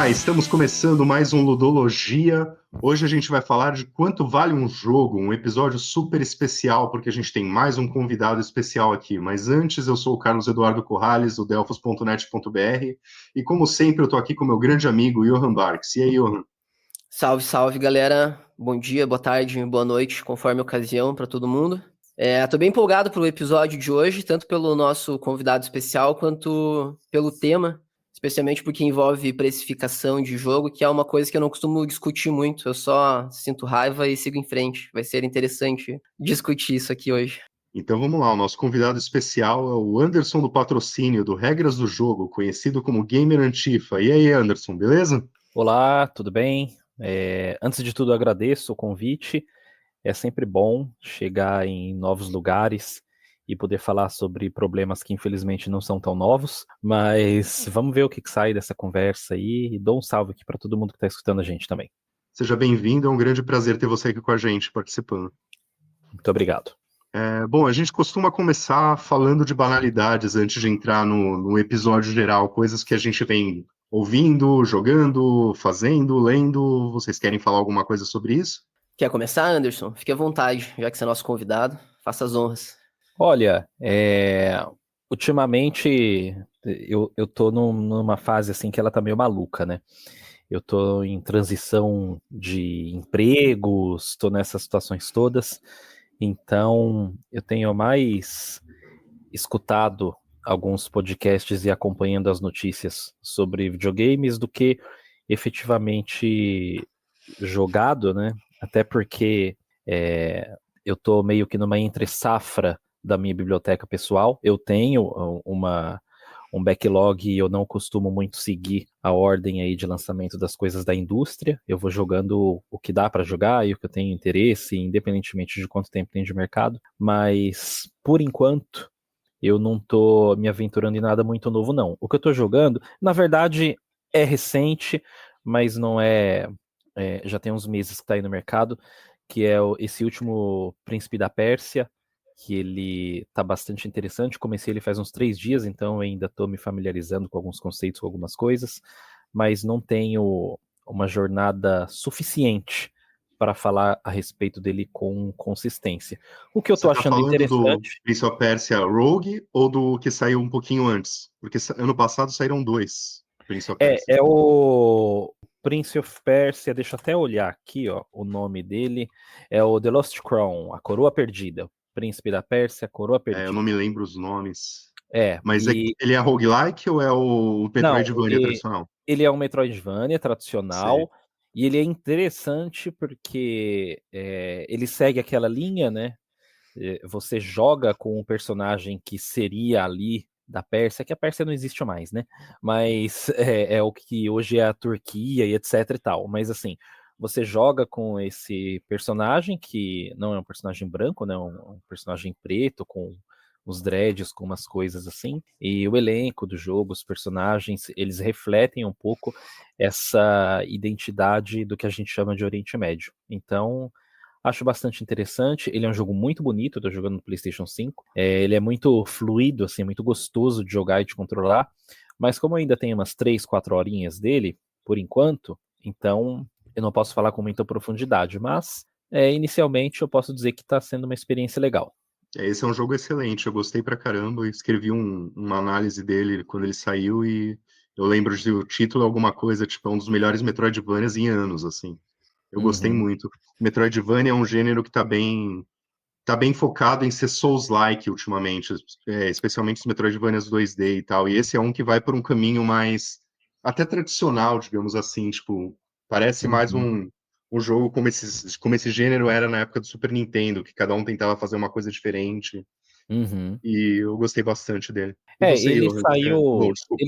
Olá, estamos começando mais um Ludologia. Hoje a gente vai falar de quanto vale um jogo, um episódio super especial, porque a gente tem mais um convidado especial aqui. Mas antes, eu sou o Carlos Eduardo Corrales, do delfos.net.br, e como sempre eu estou aqui com meu grande amigo Johan Barks. E aí, Johan? Salve, salve, galera. Bom dia, boa tarde, boa noite, conforme a ocasião para todo mundo. Tô bem empolgado pelo episódio de hoje, tanto pelo nosso convidado especial quanto pelo tema, especialmente porque envolve precificação de jogo, que é uma coisa que eu não costumo discutir muito. Eu só sinto raiva e sigo em frente. Vai ser interessante discutir isso aqui hoje. Então vamos lá, o nosso convidado especial é o Anderson do Patrocínio, do Regras do Jogo, conhecido como Gamer Antifa. E aí, Anderson, beleza? Olá, tudo bem? Antes de tudo, agradeço o convite. É sempre bom chegar em novos lugares e poder falar sobre problemas que infelizmente não são tão novos, mas vamos ver o que sai dessa conversa aí e dou um salve aqui para todo mundo que está escutando a gente também. Seja bem-vindo, é um grande prazer ter você aqui com a gente, participando. Muito obrigado. Bom, a gente costuma começar falando de banalidades antes de entrar no episódio geral, coisas que a gente vem ouvindo, jogando, fazendo, lendo. Vocês querem falar alguma coisa sobre isso? Quer começar, Anderson? Fique à vontade, já que você é nosso convidado. Faça as honras. Olha, ultimamente eu tô numa fase assim que ela tá meio maluca, né? Eu tô em transição de empregos, tô nessas situações todas, então eu tenho mais escutado alguns podcasts e acompanhando as notícias sobre videogames do que efetivamente jogado, né? Até porque eu tô meio que numa entre-safra da minha biblioteca pessoal. Eu tenho um backlog e eu não costumo muito seguir a ordem aí de lançamento das coisas da indústria. Eu vou jogando o que dá para jogar e o que eu tenho interesse, independentemente de quanto tempo tem de mercado. Mas, por enquanto, eu não tô me aventurando em nada muito novo, não. O que eu tô jogando, na verdade, é recente, mas não é. Já tem uns meses que tá aí no mercado, que é esse último Príncipe da Pérsia, que ele tá bastante interessante. Comecei ele faz uns 3 dias, então eu ainda tô me familiarizando com alguns conceitos, com algumas coisas, mas não tenho uma jornada suficiente para falar a respeito dele com consistência. O que eu Você tô está achando falando do interessante. Prince of Persia Rogue ou do que saiu um pouquinho antes? Porque ano passado saíram dois Prince of Persia. É o Prince of Persia, deixa eu até olhar aqui, ó, o nome dele. É o The Lost Crown, a Coroa Perdida. Príncipe da Pérsia, a Coroa Eu não Perdida. me lembro os nomes. É, Mas e ele é roguelike ou é o não, Metroidvania tradicional? ele é um Metroidvania Sei. tradicional, e ele é interessante porque ele segue aquela linha, né? Você joga com um personagem que seria ali da Pérsia, que a Pérsia não existe mais, né? Mas é o que hoje é a Turquia e etc e tal. Mas assim, você joga com esse personagem que não é um personagem branco, né? Um personagem preto com uns dreads, com umas coisas assim. E o elenco do jogo, os personagens, eles refletem um pouco essa identidade do que a gente chama de Oriente Médio. Então, acho bastante interessante. Ele é um jogo muito bonito, eu tô jogando no PlayStation 5. Ele é muito fluido, assim, muito gostoso de jogar e de controlar. Mas como eu ainda tenho umas 3, 4 horinhas dele, por enquanto, então eu não posso falar com muita profundidade. Mas, inicialmente, eu posso dizer que está sendo uma experiência legal. Esse é um jogo excelente, eu gostei pra caramba. Eu escrevi uma análise dele quando ele saiu e eu lembro de o título alguma coisa, tipo, é um dos melhores Metroidvanias em anos, assim. Eu gostei Uhum, muito. Metroidvania é um gênero que tá bem focado em ser Souls-like ultimamente, especialmente os Metroidvanias 2D e tal. E esse é um que vai por um caminho mais até tradicional, digamos assim, tipo, parece mais uhum. um jogo como esse gênero era na época do Super Nintendo, que cada um tentava fazer uma coisa diferente. Uhum. E eu gostei bastante dele. E você, Ele Johan? Bom, saiu, desculpa.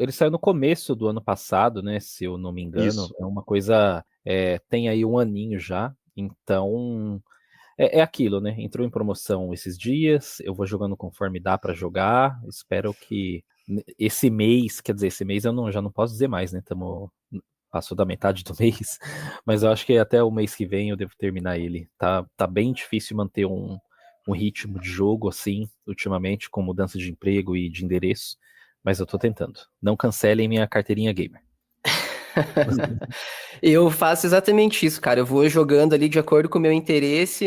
ele saiu no começo do ano passado, né? Se eu não me engano, Isso. é uma coisa, tem aí um aninho já. Então, é aquilo, né? Entrou em promoção esses dias, eu vou jogando conforme dá pra jogar. Espero que esse mês, quer dizer, esse mês já não posso dizer mais, né? Passou da metade do mês, mas eu acho que até o mês que vem eu devo terminar ele. Tá bem difícil manter um ritmo de jogo assim, ultimamente, com mudança de emprego e de endereço, mas eu tô tentando. Não cancelem minha carteirinha gamer. Eu faço exatamente isso, cara. Eu vou jogando ali de acordo com o meu interesse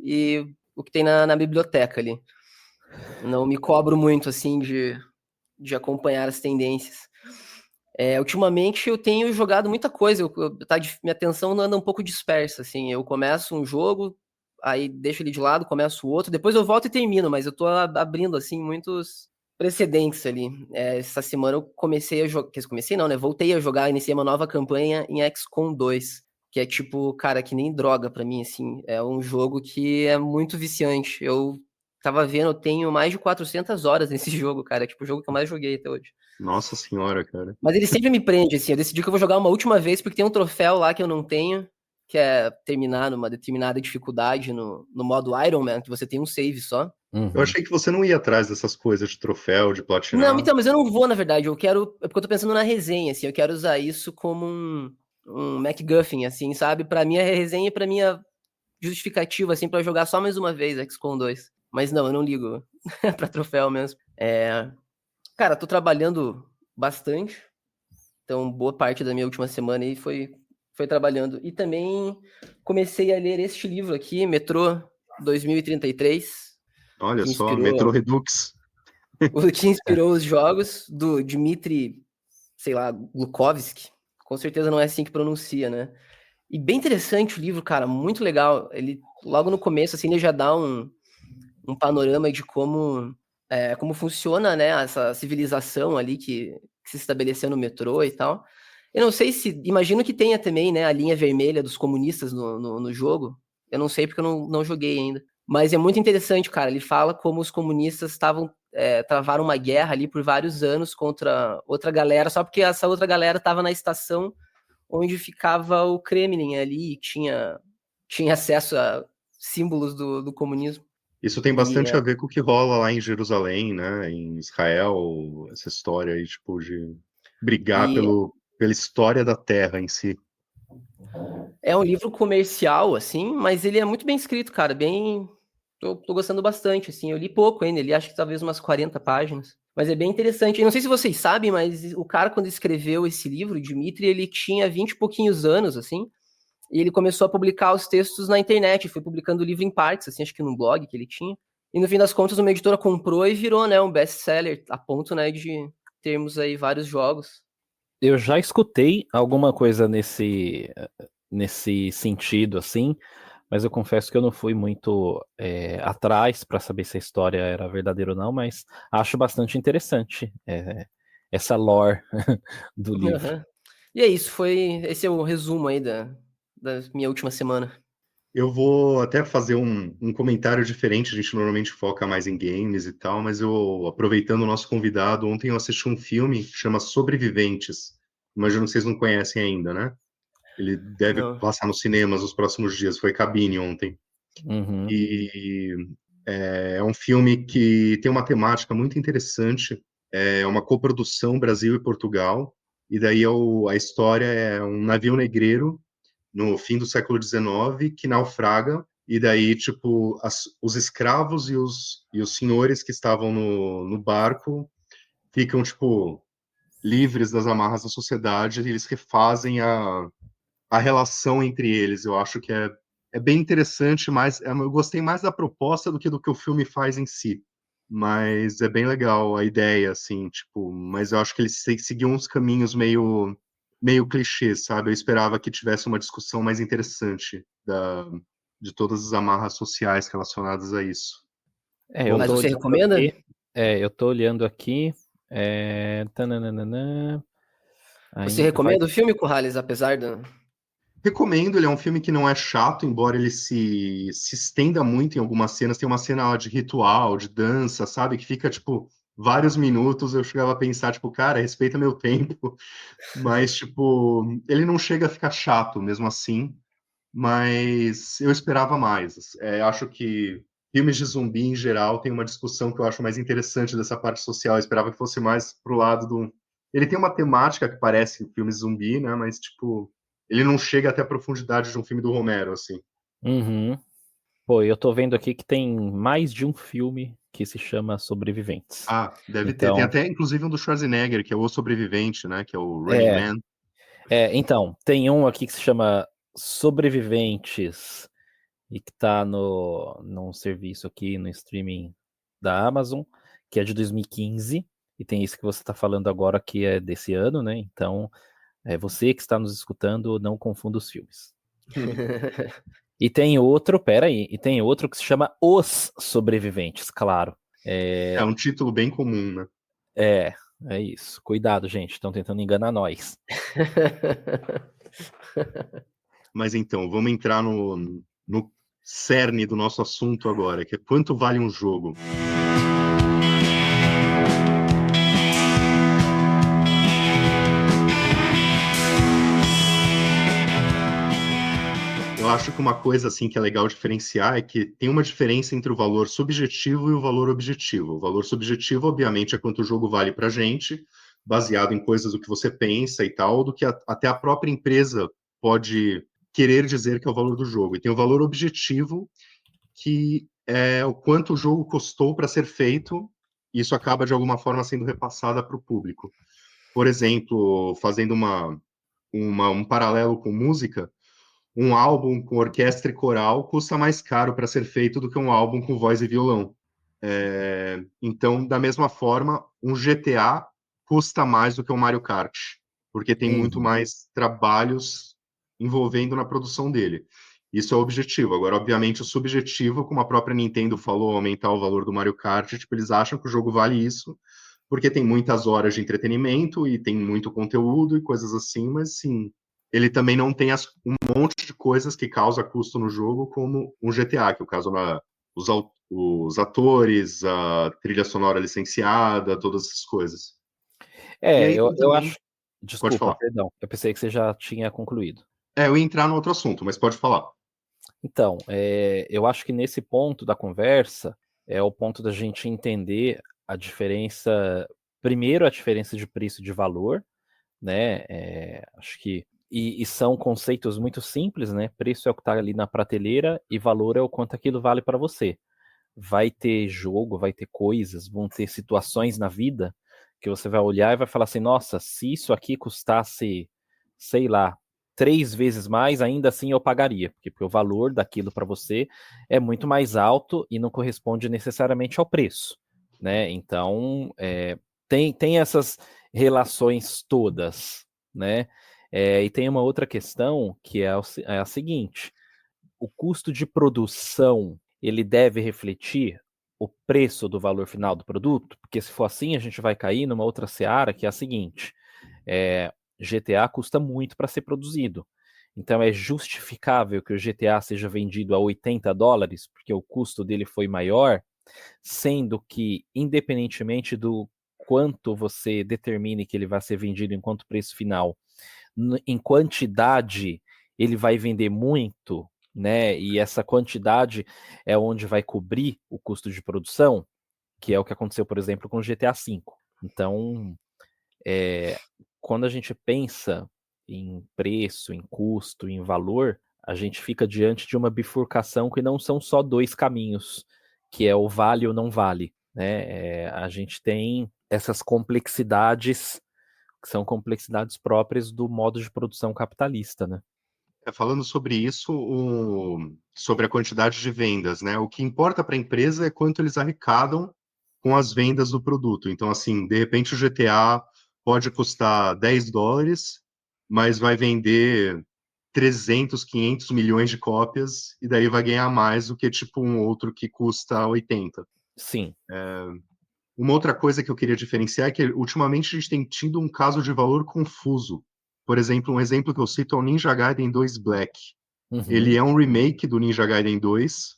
e o que tem na biblioteca ali. Não me cobro muito, assim, de acompanhar as tendências. Ultimamente eu tenho jogado muita coisa, minha atenção anda um pouco dispersa, assim. Eu começo um jogo, aí deixo ele de lado, começo outro, depois eu volto e termino, mas eu tô abrindo, assim, muitos precedentes ali. Essa semana eu comecei a jogar, comecei não, né? Voltei a jogar, iniciei uma nova campanha em XCOM 2, que é tipo, cara, que nem droga pra mim, assim. É um jogo que é muito viciante. Eu tava vendo, eu tenho mais de 400 horas nesse jogo, cara. É tipo o jogo que eu mais joguei até hoje. Nossa senhora, cara. Mas ele sempre me prende, assim. Eu decidi que eu vou jogar uma última vez, porque tem um troféu lá que eu não tenho, que é terminar numa determinada dificuldade no modo Iron Man, que você tem um save só. Eu achei que você não ia atrás dessas coisas de troféu, de Não, platinar. então, mas eu não vou, na verdade. Eu quero. É porque eu tô pensando na resenha, assim. Eu quero usar isso como um MacGuffin, assim, sabe? Pra minha resenha e pra minha justificativa, assim, pra jogar só mais uma vez XCOM 2. Mas não, eu não ligo pra troféu mesmo. Cara, tô trabalhando bastante. Então, boa parte da minha última semana aí foi trabalhando. E também comecei a ler este livro aqui, Metrô 2033, Olha que só, inspirou, Metro Redux. o que inspirou os jogos do Dmitry, sei lá, Glukovsky. Com certeza não é assim que pronuncia, né? E bem interessante o livro, cara, muito legal. Ele, logo no começo, assim, ele já dá um panorama de como funciona, né, essa civilização ali que se estabeleceu no metrô e tal. Eu não sei se... Imagino que tenha também, né, a linha vermelha dos comunistas no jogo. Eu não sei porque eu não joguei ainda. Mas é muito interessante, cara. Ele fala como os comunistas travaram uma guerra ali por vários anos contra outra galera, só porque essa outra galera estava na estação onde ficava o Kremlin ali e tinha acesso a símbolos do comunismo. Isso tem E bastante a ver com o que rola lá em Jerusalém, né? Em Israel, essa história aí, tipo, de brigar E pela história da Terra em si. é um livro comercial, assim, mas ele é muito bem escrito, cara. Tô gostando bastante, assim. Eu li pouco ainda, ele acho que talvez umas 40 páginas. Mas é bem interessante. Eu não sei se vocês sabem, mas o cara, quando escreveu esse livro, o Dmitry, ele tinha 20 e pouquinhos anos, assim. E ele começou a publicar os textos na internet. Foi publicando o livro em partes, assim, acho que num blog que ele tinha. E no fim das contas, uma editora comprou e virou, né, um best-seller, a ponto, né, de termos aí vários jogos. Eu já escutei alguma coisa nesse sentido, assim, mas eu confesso que eu não fui muito atrás para saber se a história era verdadeira ou não, mas acho bastante interessante essa lore do livro. Uhum. E é isso, esse é o resumo aí da minha última semana. Eu vou até fazer um comentário diferente, a gente normalmente foca mais em games e tal, mas eu, aproveitando o nosso convidado, ontem eu assisti um filme que chama Sobreviventes. Imagino que vocês não conhecem ainda, né? Ele deve Não. passar nos cinemas nos próximos dias, foi cabine ontem. Uhum. E é um filme que tem uma temática muito interessante, é uma coprodução Brasil e Portugal, e daí a história é um navio negreiro no fim do século XIX, que naufraga, e daí, tipo, os escravos e os senhores que estavam no barco ficam, tipo, livres das amarras da sociedade, e eles refazem a relação entre eles. Eu acho que é bem interessante, mas eu gostei mais da proposta do que o filme faz em si. Mas é bem legal a ideia, assim, tipo, mas eu acho que eles seguiam uns caminhos meio clichê, sabe? Eu esperava que tivesse uma discussão mais interessante de todas as amarras sociais relacionadas a isso. Eu Mas tô você olhando recomenda? aqui. Eu tô olhando aqui. Tananana, Você ainda vai. recomenda o filme, Corrales, apesar do... Recomendo, ele é um filme que não é chato, embora ele se estenda muito em algumas cenas. Tem uma cena lá de ritual, de dança, sabe? Que fica, tipo, vários minutos. Eu chegava a pensar, tipo, cara, respeita meu tempo. Mas, tipo, ele não chega a ficar chato mesmo assim. Mas eu esperava mais. Acho que filmes de zumbi, em geral, tem uma discussão que eu acho mais interessante dessa parte social. Eu esperava que fosse mais pro lado do... Ele tem uma temática que parece filmes zumbi, né? Mas, tipo, ele não chega até a profundidade de um filme do Romero, assim. Uhum. Pô, eu tô vendo aqui que tem mais de um filme que se chama Sobreviventes. Ah, deve ter. Tem Então, até, inclusive, um do Schwarzenegger, que é O Sobrevivente, né? Que é o Running é, Man. Então, tem um aqui que se chama Sobreviventes e que tá num serviço aqui no streaming da Amazon, que é de 2015, e tem esse que você está falando agora que é desse ano, né? Então, você que está nos escutando, não confunda os filmes. E tem outro que se chama Os Sobreviventes, claro. É um título bem comum, né? É isso. Cuidado, gente, estão tentando enganar nós. Mas então, vamos entrar no cerne do nosso assunto agora, que é quanto vale um jogo. Eu acho que uma coisa assim que é legal diferenciar é que tem uma diferença entre o valor subjetivo e o valor objetivo. O valor subjetivo, obviamente, é quanto o jogo vale para a gente, baseado em coisas do que você pensa e tal, do que até a própria empresa pode querer dizer que é o valor do jogo. E tem o valor objetivo, que é o quanto o jogo custou para ser feito, e isso acaba, de alguma forma, sendo repassado para o público. Por exemplo, fazendo um paralelo com música, um álbum com orquestra e coral custa mais caro para ser feito do que um álbum com voz e violão. Então, da mesma forma, um GTA custa mais do que um Mario Kart, porque tem muito mais trabalhos envolvendo na produção dele. Isso é o objetivo. Agora, obviamente, o subjetivo, como a própria Nintendo falou, aumentar o valor do Mario Kart, tipo, eles acham que o jogo vale isso, porque tem muitas horas de entretenimento e tem muito conteúdo e coisas assim, mas sim, ele também não tem um monte de coisas que causa custo no jogo, como um GTA, que é o caso os atores, a trilha sonora licenciada, todas essas coisas. E aí Eu também, acho. pode Desculpa, falar. perdão. Eu pensei que você já tinha concluído. Eu ia entrar no outro assunto, mas pode falar. Então, eu acho que nesse ponto da conversa é o ponto da gente entender a diferença. Primeiro, a diferença de preço e de valor, né? Acho que. E são conceitos muito simples, né? Preço é o que está ali na prateleira e valor é o quanto aquilo vale para você. Vai ter jogo, vai ter coisas, vão ter situações na vida que você vai olhar e vai falar assim: nossa, se isso aqui custasse, sei lá, 3 vezes mais, ainda assim eu pagaria, porque o valor daquilo para você é muito mais alto e não corresponde necessariamente ao preço, né? Então, tem essas relações todas, né? E tem uma outra questão que é a seguinte: o custo de produção ele deve refletir o preço do valor final do produto? Porque se for assim, a gente vai cair numa outra seara que é a seguinte: GTA custa muito para ser produzido. Então é justificável que o GTA seja vendido a $80, porque o custo dele foi maior, sendo que, independentemente do quanto você determine que ele vai ser vendido enquanto preço final, em quantidade ele vai vender muito, né? E essa quantidade é onde vai cobrir o custo de produção, que é o que aconteceu, por exemplo, com o GTA V. Então, quando a gente pensa em preço, em custo, em valor, a gente fica diante de uma bifurcação que não são só dois caminhos, que é o vale ou não vale, né? A gente tem essas complexidades que são complexidades próprias do modo de produção capitalista, né? Falando sobre isso, sobre a quantidade de vendas, né? O que importa para a empresa é quanto eles arrecadam com as vendas do produto. Então, assim, de repente o GTA pode custar $10, mas vai vender 300, 500 milhões de cópias, e daí vai ganhar mais do que, tipo, um outro que custa 80. Sim. Uma outra coisa que eu queria diferenciar é que, ultimamente, a gente tem tido um caso de valor confuso. Por exemplo, um exemplo que eu cito é o Ninja Gaiden 2 Black. Ele é um remake do Ninja Gaiden 2,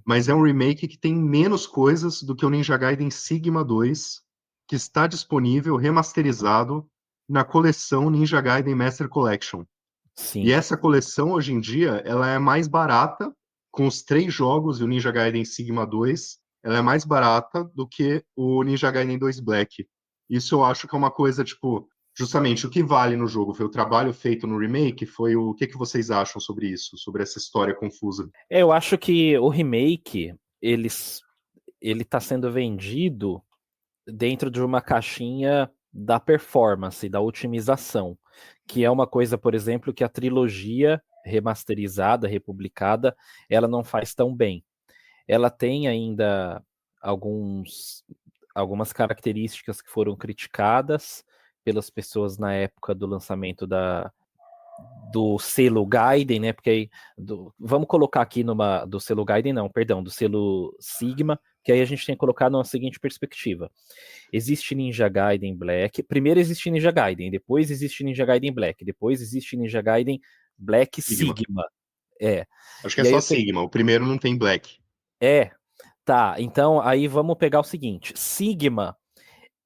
mas é um remake que tem menos coisas do que o Ninja Gaiden Sigma 2, que está disponível remasterizado na coleção Ninja Gaiden Master Collection. Sim. E essa coleção, hoje em dia, ela é mais barata, com os 3 jogos e o Ninja Gaiden Sigma 2, ela é mais barata do que o Ninja Gaiden 2 Black. Isso eu acho que é uma coisa, tipo, justamente o que vale no jogo foi o trabalho feito no remake, foi o que vocês acham sobre isso, sobre essa história confusa? Eu acho que o remake, ele tá sendo vendido dentro de uma caixinha da performance, da otimização. que é uma coisa, por exemplo, que a trilogia remasterizada, republicada, ela não faz tão bem. Ela tem ainda algumas características que foram criticadas pelas pessoas na época do lançamento do selo Gaiden, né? Porque aí, vamos colocar aqui do selo Gaiden, não, perdão, do selo Sigma, que aí a gente tem que colocar numa seguinte perspectiva. Existe Ninja Gaiden Black, primeiro existe Ninja Gaiden, depois existe Ninja Gaiden Black, depois existe Ninja Gaiden Black Sigma. Acho que é só Sigma, o primeiro não tem Black. Tá, então aí vamos pegar o seguinte, Sigma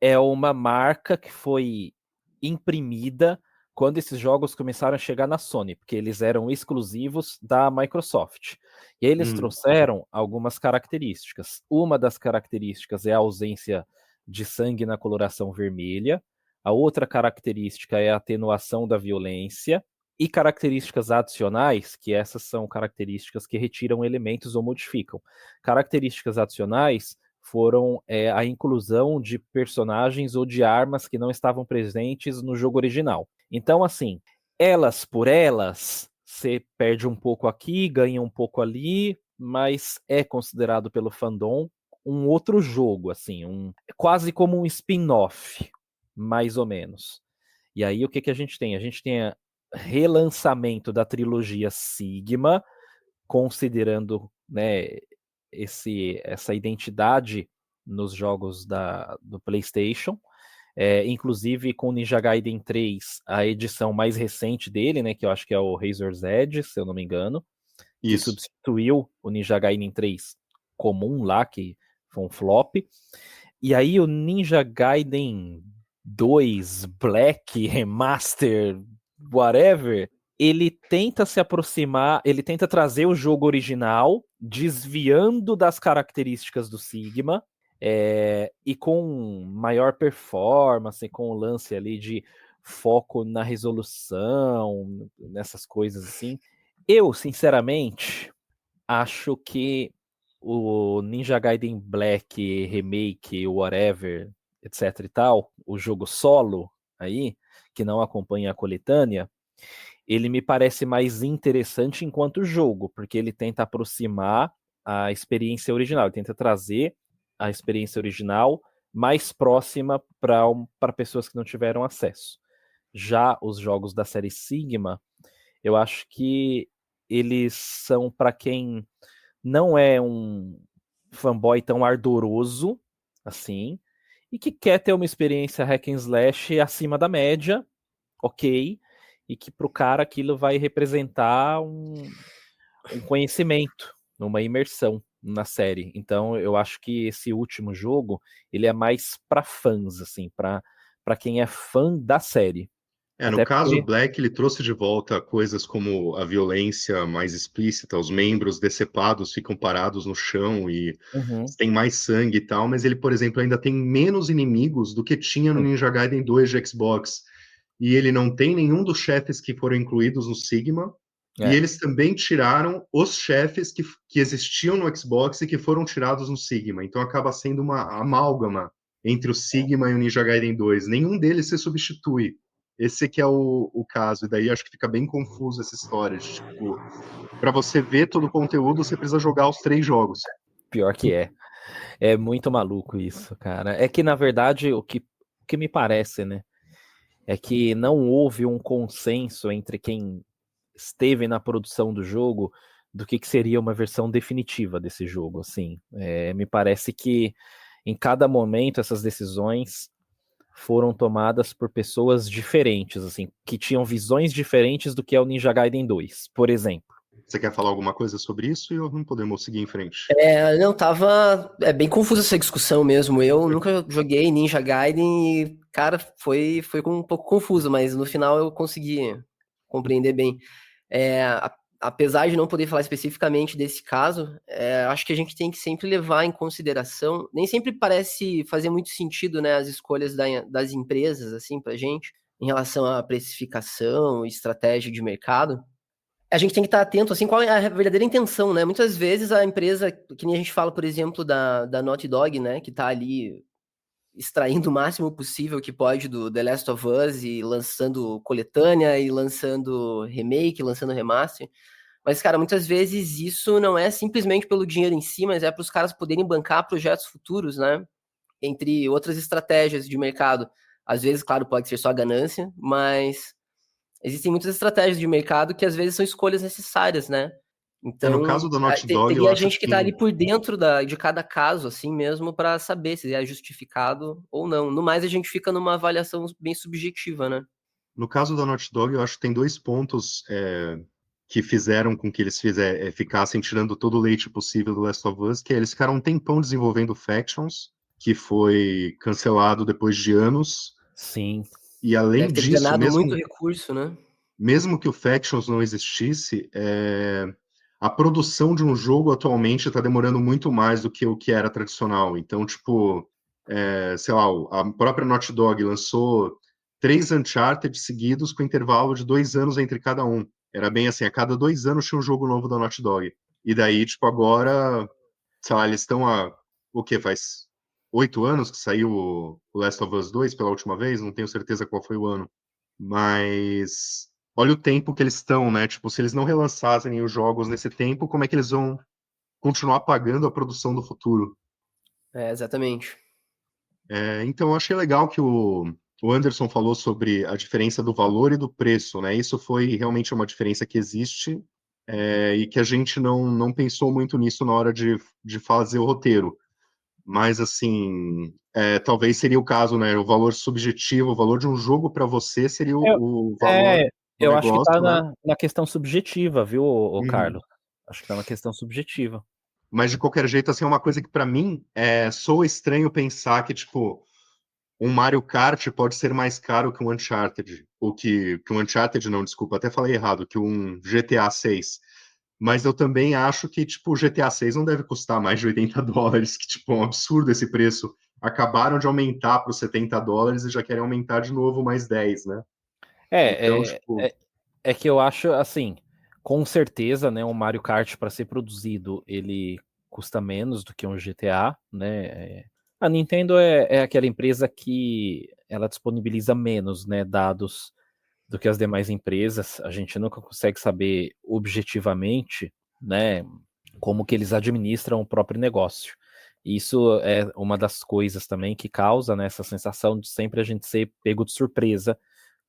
é uma marca que foi imprimida quando esses jogos começaram a chegar na Sony, porque eles eram exclusivos da Microsoft. E aí eles trouxeram algumas características. Uma das características é a ausência de sangue na coloração vermelha. A outra característica é a atenuação da violência. E características adicionais, que essas são características que retiram elementos ou modificam. Características adicionais foram a inclusão de personagens ou de armas que não estavam presentes no jogo original. Então, assim, elas por elas, você perde um pouco aqui, ganha um pouco ali, mas é considerado pelo fandom um outro jogo, assim, quase como um spin-off, mais ou menos. E aí, o que a gente tem? A gente tem relançamento da trilogia Sigma, considerando, né, essa identidade nos jogos do PlayStation, inclusive com Ninja Gaiden 3, a edição mais recente dele, né, que eu acho que é o Razor's Edge, se eu não me engano, que substituiu o Ninja Gaiden 3 comum lá, que foi um flop. E aí o Ninja Gaiden 2 Black Remaster whatever, ele tenta se aproximar, ele tenta trazer o jogo original, desviando das características do Sigma, e com maior performance, com o lance ali de foco na resolução, nessas coisas assim. Eu, sinceramente, acho que o Ninja Gaiden Black Remake, whatever, etc e tal, o jogo solo aí, que não acompanha a coletânea, ele me parece mais interessante enquanto jogo, porque ele tenta aproximar a experiência original, ele tenta trazer a experiência original mais próxima para pessoas que não tiveram acesso. Já os jogos da série Sigma, eu acho que eles são para quem não é um fanboy tão ardoroso assim, e que quer ter uma experiência hack and slash acima da média, ok, e que pro cara aquilo vai representar um conhecimento, uma imersão na série. Então eu acho que esse último jogo, ele é mais para fãs, assim, para quem é fã da série. No caso, o Black, ele trouxe de volta coisas como a violência mais explícita, os membros decepados ficam parados no chão e tem mais sangue e tal, mas ele, por exemplo, ainda tem menos inimigos do que tinha no Ninja Gaiden 2 de Xbox. E ele não tem nenhum dos chefes que foram incluídos no Sigma, e eles também tiraram os chefes que existiam no Xbox e que foram tirados no Sigma. Então acaba sendo uma amálgama entre o Sigma e o Ninja Gaiden 2. Nenhum deles se substitui. Esse que é o caso, e daí acho que fica bem confuso essa história. Tipo, para você ver todo o conteúdo, você precisa jogar os 3 jogos. Pior que é. É muito maluco isso, cara. É que, na verdade, o que me parece, né, é que não houve um consenso entre quem esteve na produção do jogo do que seria uma versão definitiva desse jogo, assim. Me parece que em cada momento essas decisões foram tomadas por pessoas diferentes, assim, que tinham visões diferentes do que é o Ninja Gaiden 2, por exemplo. Você quer falar alguma coisa sobre isso ou não podemos seguir em frente? Não, é bem confusa essa discussão mesmo. Eu nunca joguei Ninja Gaiden e, cara, foi um pouco confuso, mas no final eu consegui compreender bem. Apesar de não poder falar especificamente desse caso, acho que a gente tem que sempre levar em consideração, nem sempre parece fazer muito sentido, né, as escolhas das empresas, assim, pra gente, em relação à precificação e estratégia de mercado. A gente tem que estar atento, assim, qual é a verdadeira intenção, né? Muitas vezes a empresa, que nem a gente fala, por exemplo, da Naughty Dog, né, que tá ali extraindo o máximo possível que pode do The Last of Us e lançando coletânea e lançando remake, lançando remaster. Mas, cara, muitas vezes isso não é simplesmente pelo dinheiro em si, mas é para os caras poderem bancar projetos futuros, né? Entre outras estratégias de mercado. Às vezes, claro, pode ser só ganância, mas existem muitas estratégias de mercado que às vezes são escolhas necessárias, né? No Então, caso da Naughty Dog, eu teria acho gente que que tá ali por dentro de cada caso, assim mesmo, para saber se é justificado ou não. No mais, a gente fica numa avaliação bem subjetiva, né? no caso da Naughty Dog, eu acho que tem dois pontos que fizeram com que eles ficassem tirando todo o leite possível do Last of Us, que é, eles ficaram um tempão desenvolvendo Factions, que foi cancelado depois de anos, Sim. e além Deve ter disso, drenado muito recurso, né? mesmo que o Factions não existisse, a produção de um jogo atualmente está demorando muito mais do que o que era tradicional. Então, tipo, sei lá, a própria Naughty Dog lançou 3 Uncharted seguidos com intervalo de 2 anos entre cada um. Era bem assim, a cada 2 anos tinha um jogo novo da Naughty Dog. E daí, tipo, agora, sei lá, eles estão o quê? Faz 8 anos que saiu o Last of Us 2 pela última vez? Não tenho certeza qual foi o ano. Mas olha o tempo que eles estão, né? Tipo, se eles não relançassem os jogos nesse tempo, como é que eles vão continuar pagando a produção do futuro? É, exatamente. Então, eu achei legal que o Anderson falou sobre a diferença do valor e do preço, né? Isso foi realmente uma diferença que existe, e que a gente não pensou muito nisso na hora de fazer o roteiro. Mas, assim, talvez seria o caso, né? O valor subjetivo, o valor de um jogo para você seria o valor do Eu acho que tá negócio, né? na questão subjetiva, viu, ô Uhum. Carlos? Acho que tá na questão subjetiva. Mas de qualquer jeito, assim, é uma coisa que pra mim soa estranho pensar que, tipo, um Mario Kart pode ser mais caro que um Uncharted. Ou que um Uncharted, não, desculpa, até falei errado, que um GTA 6. Mas eu também acho que, tipo, o GTA 6 não deve custar mais de US$ 80, que, tipo, é um absurdo esse preço. Acabaram de aumentar para os US$ 70 e já querem aumentar de novo mais 10, né? Então, É, é, tipo, é, é que eu acho, assim, com certeza, né, um Mario Kart para ser produzido, ele custa menos do que um GTA, né? A Nintendo é aquela empresa que ela disponibiliza menos, né, dados do que as demais empresas. A gente nunca consegue saber objetivamente, né, como que eles administram o próprio negócio. Isso é uma das coisas também que causa, né, essa sensação de sempre a gente ser pego de surpresa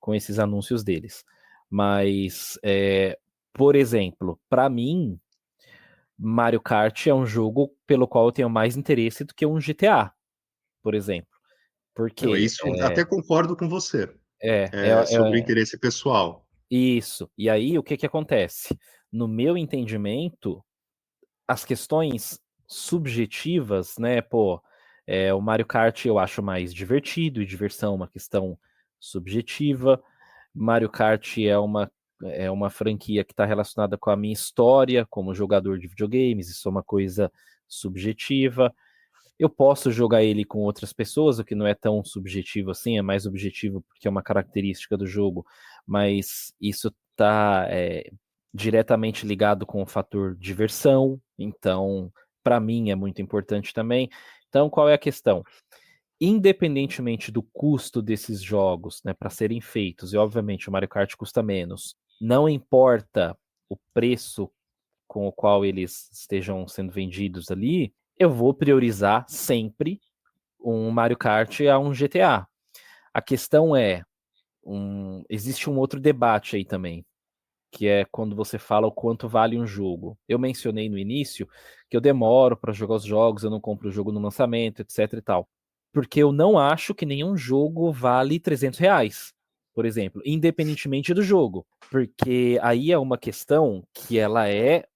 com esses anúncios deles. Mas, por exemplo, para mim, Mario Kart é um jogo pelo qual eu tenho mais interesse do que um GTA, por exemplo. Porque isso até concordo com você, é, é, sobre o é, interesse pessoal. isso. E aí, o que que acontece? No meu entendimento, as questões subjetivas, né? Pô, o Mario Kart eu acho mais divertido e diversão é uma questão subjetiva. Mario Kart é uma franquia que está relacionada com a minha história como jogador de videogames, isso é uma coisa subjetiva. Eu posso jogar ele com outras pessoas, o que não é tão subjetivo assim, é mais objetivo porque é uma característica do jogo, mas isso está diretamente ligado com o fator diversão, então, para mim é muito importante também. Então, qual é a questão? Independentemente do custo desses jogos, né, para serem feitos, e obviamente o Mario Kart custa menos, não importa o preço com o qual eles estejam sendo vendidos ali, eu vou priorizar sempre um Mario Kart a um GTA. A questão existe um outro debate aí também, que é quando você fala o quanto vale um jogo. Eu mencionei no início que eu demoro para jogar os jogos, eu não compro o jogo no lançamento, etc e tal. Porque eu não acho que nenhum jogo vale R$ 300, por exemplo, independentemente do jogo. Porque aí é uma questão que ela é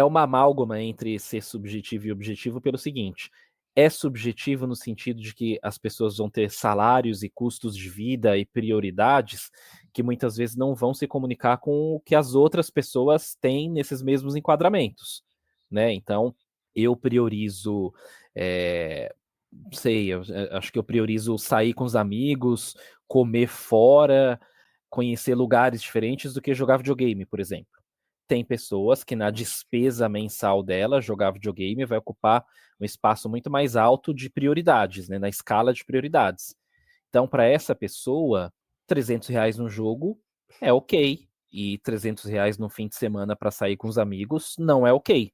uma amálgama entre ser subjetivo e objetivo pelo seguinte: é subjetivo no sentido de que as pessoas vão ter salários e custos de vida e prioridades que muitas vezes não vão se comunicar com o que as outras pessoas têm nesses mesmos enquadramentos, né? Então, eu priorizo, sei, acho que eu priorizo sair com os amigos, comer fora, conhecer lugares diferentes do que jogar videogame, por exemplo. tem pessoas que na despesa mensal dela, jogar videogame vai ocupar um espaço muito mais alto de prioridades, né, na escala de prioridades. Então, para essa pessoa, R$ 300 no jogo é ok, e R$ 300 no fim de semana para sair com os amigos não é ok.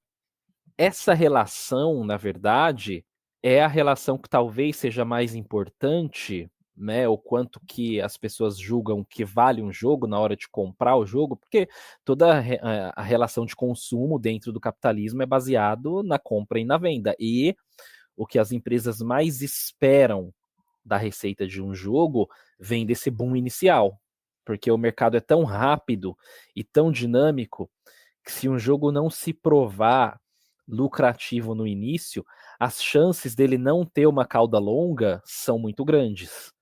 Essa relação, na verdade, é a relação que talvez seja mais importante, né? O quanto que as pessoas julgam que vale um jogo na hora de comprar o jogo, porque toda a relação de consumo dentro do capitalismo é baseado na compra e na venda. E o que as empresas mais esperam da receita de um jogo vem desse boom inicial, porque o mercado é tão rápido e tão dinâmico que se um jogo não se provar lucrativo no início, as chances dele não ter uma cauda longa são muito grandes.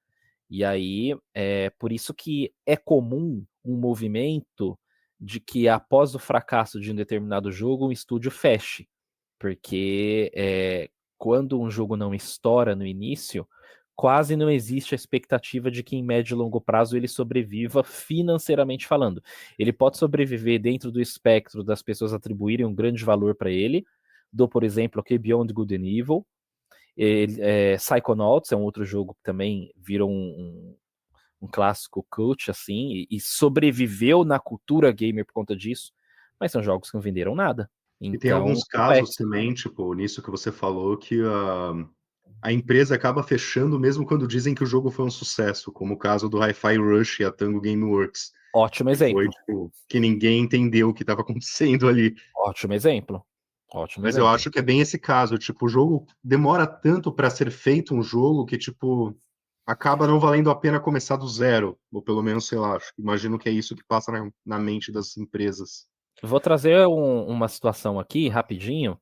E aí, é por isso que é comum um movimento de que após o fracasso de um determinado jogo, um estúdio feche. Porque quando um jogo não estoura no início, quase não existe a expectativa de que em médio e longo prazo ele sobreviva financeiramente falando. Ele pode sobreviver dentro do espectro das pessoas atribuírem um grande valor para ele. Dou, por exemplo, aqui Beyond Good and Evil. Psychonauts é um outro jogo que também virou um clássico cult, assim, e sobreviveu na cultura gamer por conta disso, mas são jogos que não venderam nada. E tem Então, alguns casos também, tipo, nisso que você falou, que a empresa acaba fechando mesmo quando dizem que o jogo foi um sucesso, como o caso do Hi-Fi Rush e a Tango Gameworks. ótimo Que exemplo. foi, tipo, que ninguém entendeu o que estava acontecendo ali. Ótimo exemplo. Ótimo Mas exemplo. eu acho que é bem esse caso, tipo, o jogo demora tanto para ser feito um jogo que, tipo, acaba não valendo a pena começar do zero, ou pelo menos, sei lá, imagino que é isso que passa na mente das empresas. Vou trazer uma situação aqui, rapidinho,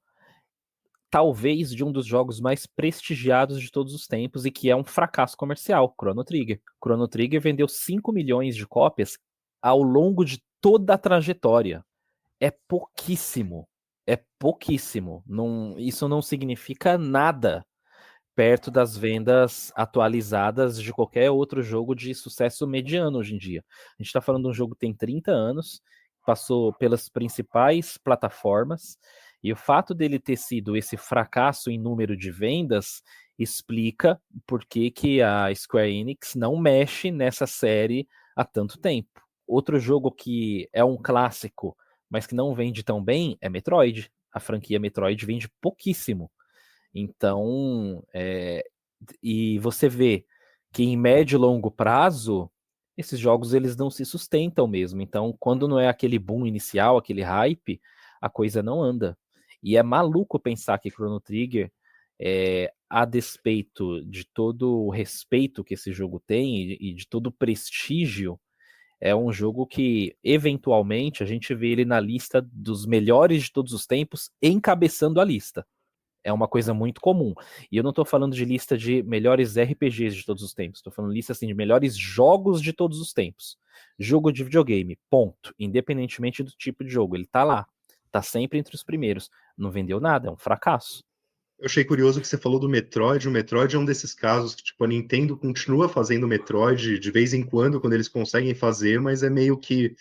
talvez de um dos jogos mais prestigiados de todos os tempos e que é um fracasso comercial, Chrono Trigger. Chrono Trigger vendeu 5 milhões de cópias ao longo de toda a trajetória. É pouquíssimo. É pouquíssimo. Isso não significa nada perto das vendas atualizadas de qualquer outro jogo de sucesso mediano hoje em dia. A gente está falando de um jogo que tem 30 anos, passou pelas principais plataformas, e o fato dele ter sido esse fracasso em número de vendas explica por que a Square Enix não mexe nessa série há tanto tempo. Outro jogo que é um clássico, mas que não vende tão bem, é Metroid. A franquia Metroid vende pouquíssimo. Então, e você vê que em médio e longo prazo, esses jogos eles não se sustentam mesmo. Então, quando não é aquele boom inicial, aquele hype, a coisa não anda. E é maluco pensar que Chrono Trigger, a despeito de todo o respeito que esse jogo tem e de todo o prestígio, é um jogo que, eventualmente, a gente vê ele na lista dos melhores de todos os tempos, encabeçando a lista. É uma coisa muito comum. E eu não estou falando de lista de melhores RPGs de todos os tempos. Estou falando lista assim, de melhores jogos de todos os tempos. Jogo de videogame, ponto. Independentemente do tipo de jogo. Ele tá lá. Tá sempre entre os primeiros. Não vendeu nada, é um fracasso. Eu achei curioso que você falou do Metroid. O Metroid é um desses casos que, tipo, a Nintendo continua fazendo Metroid de vez em quando eles conseguem fazer, mas é meio que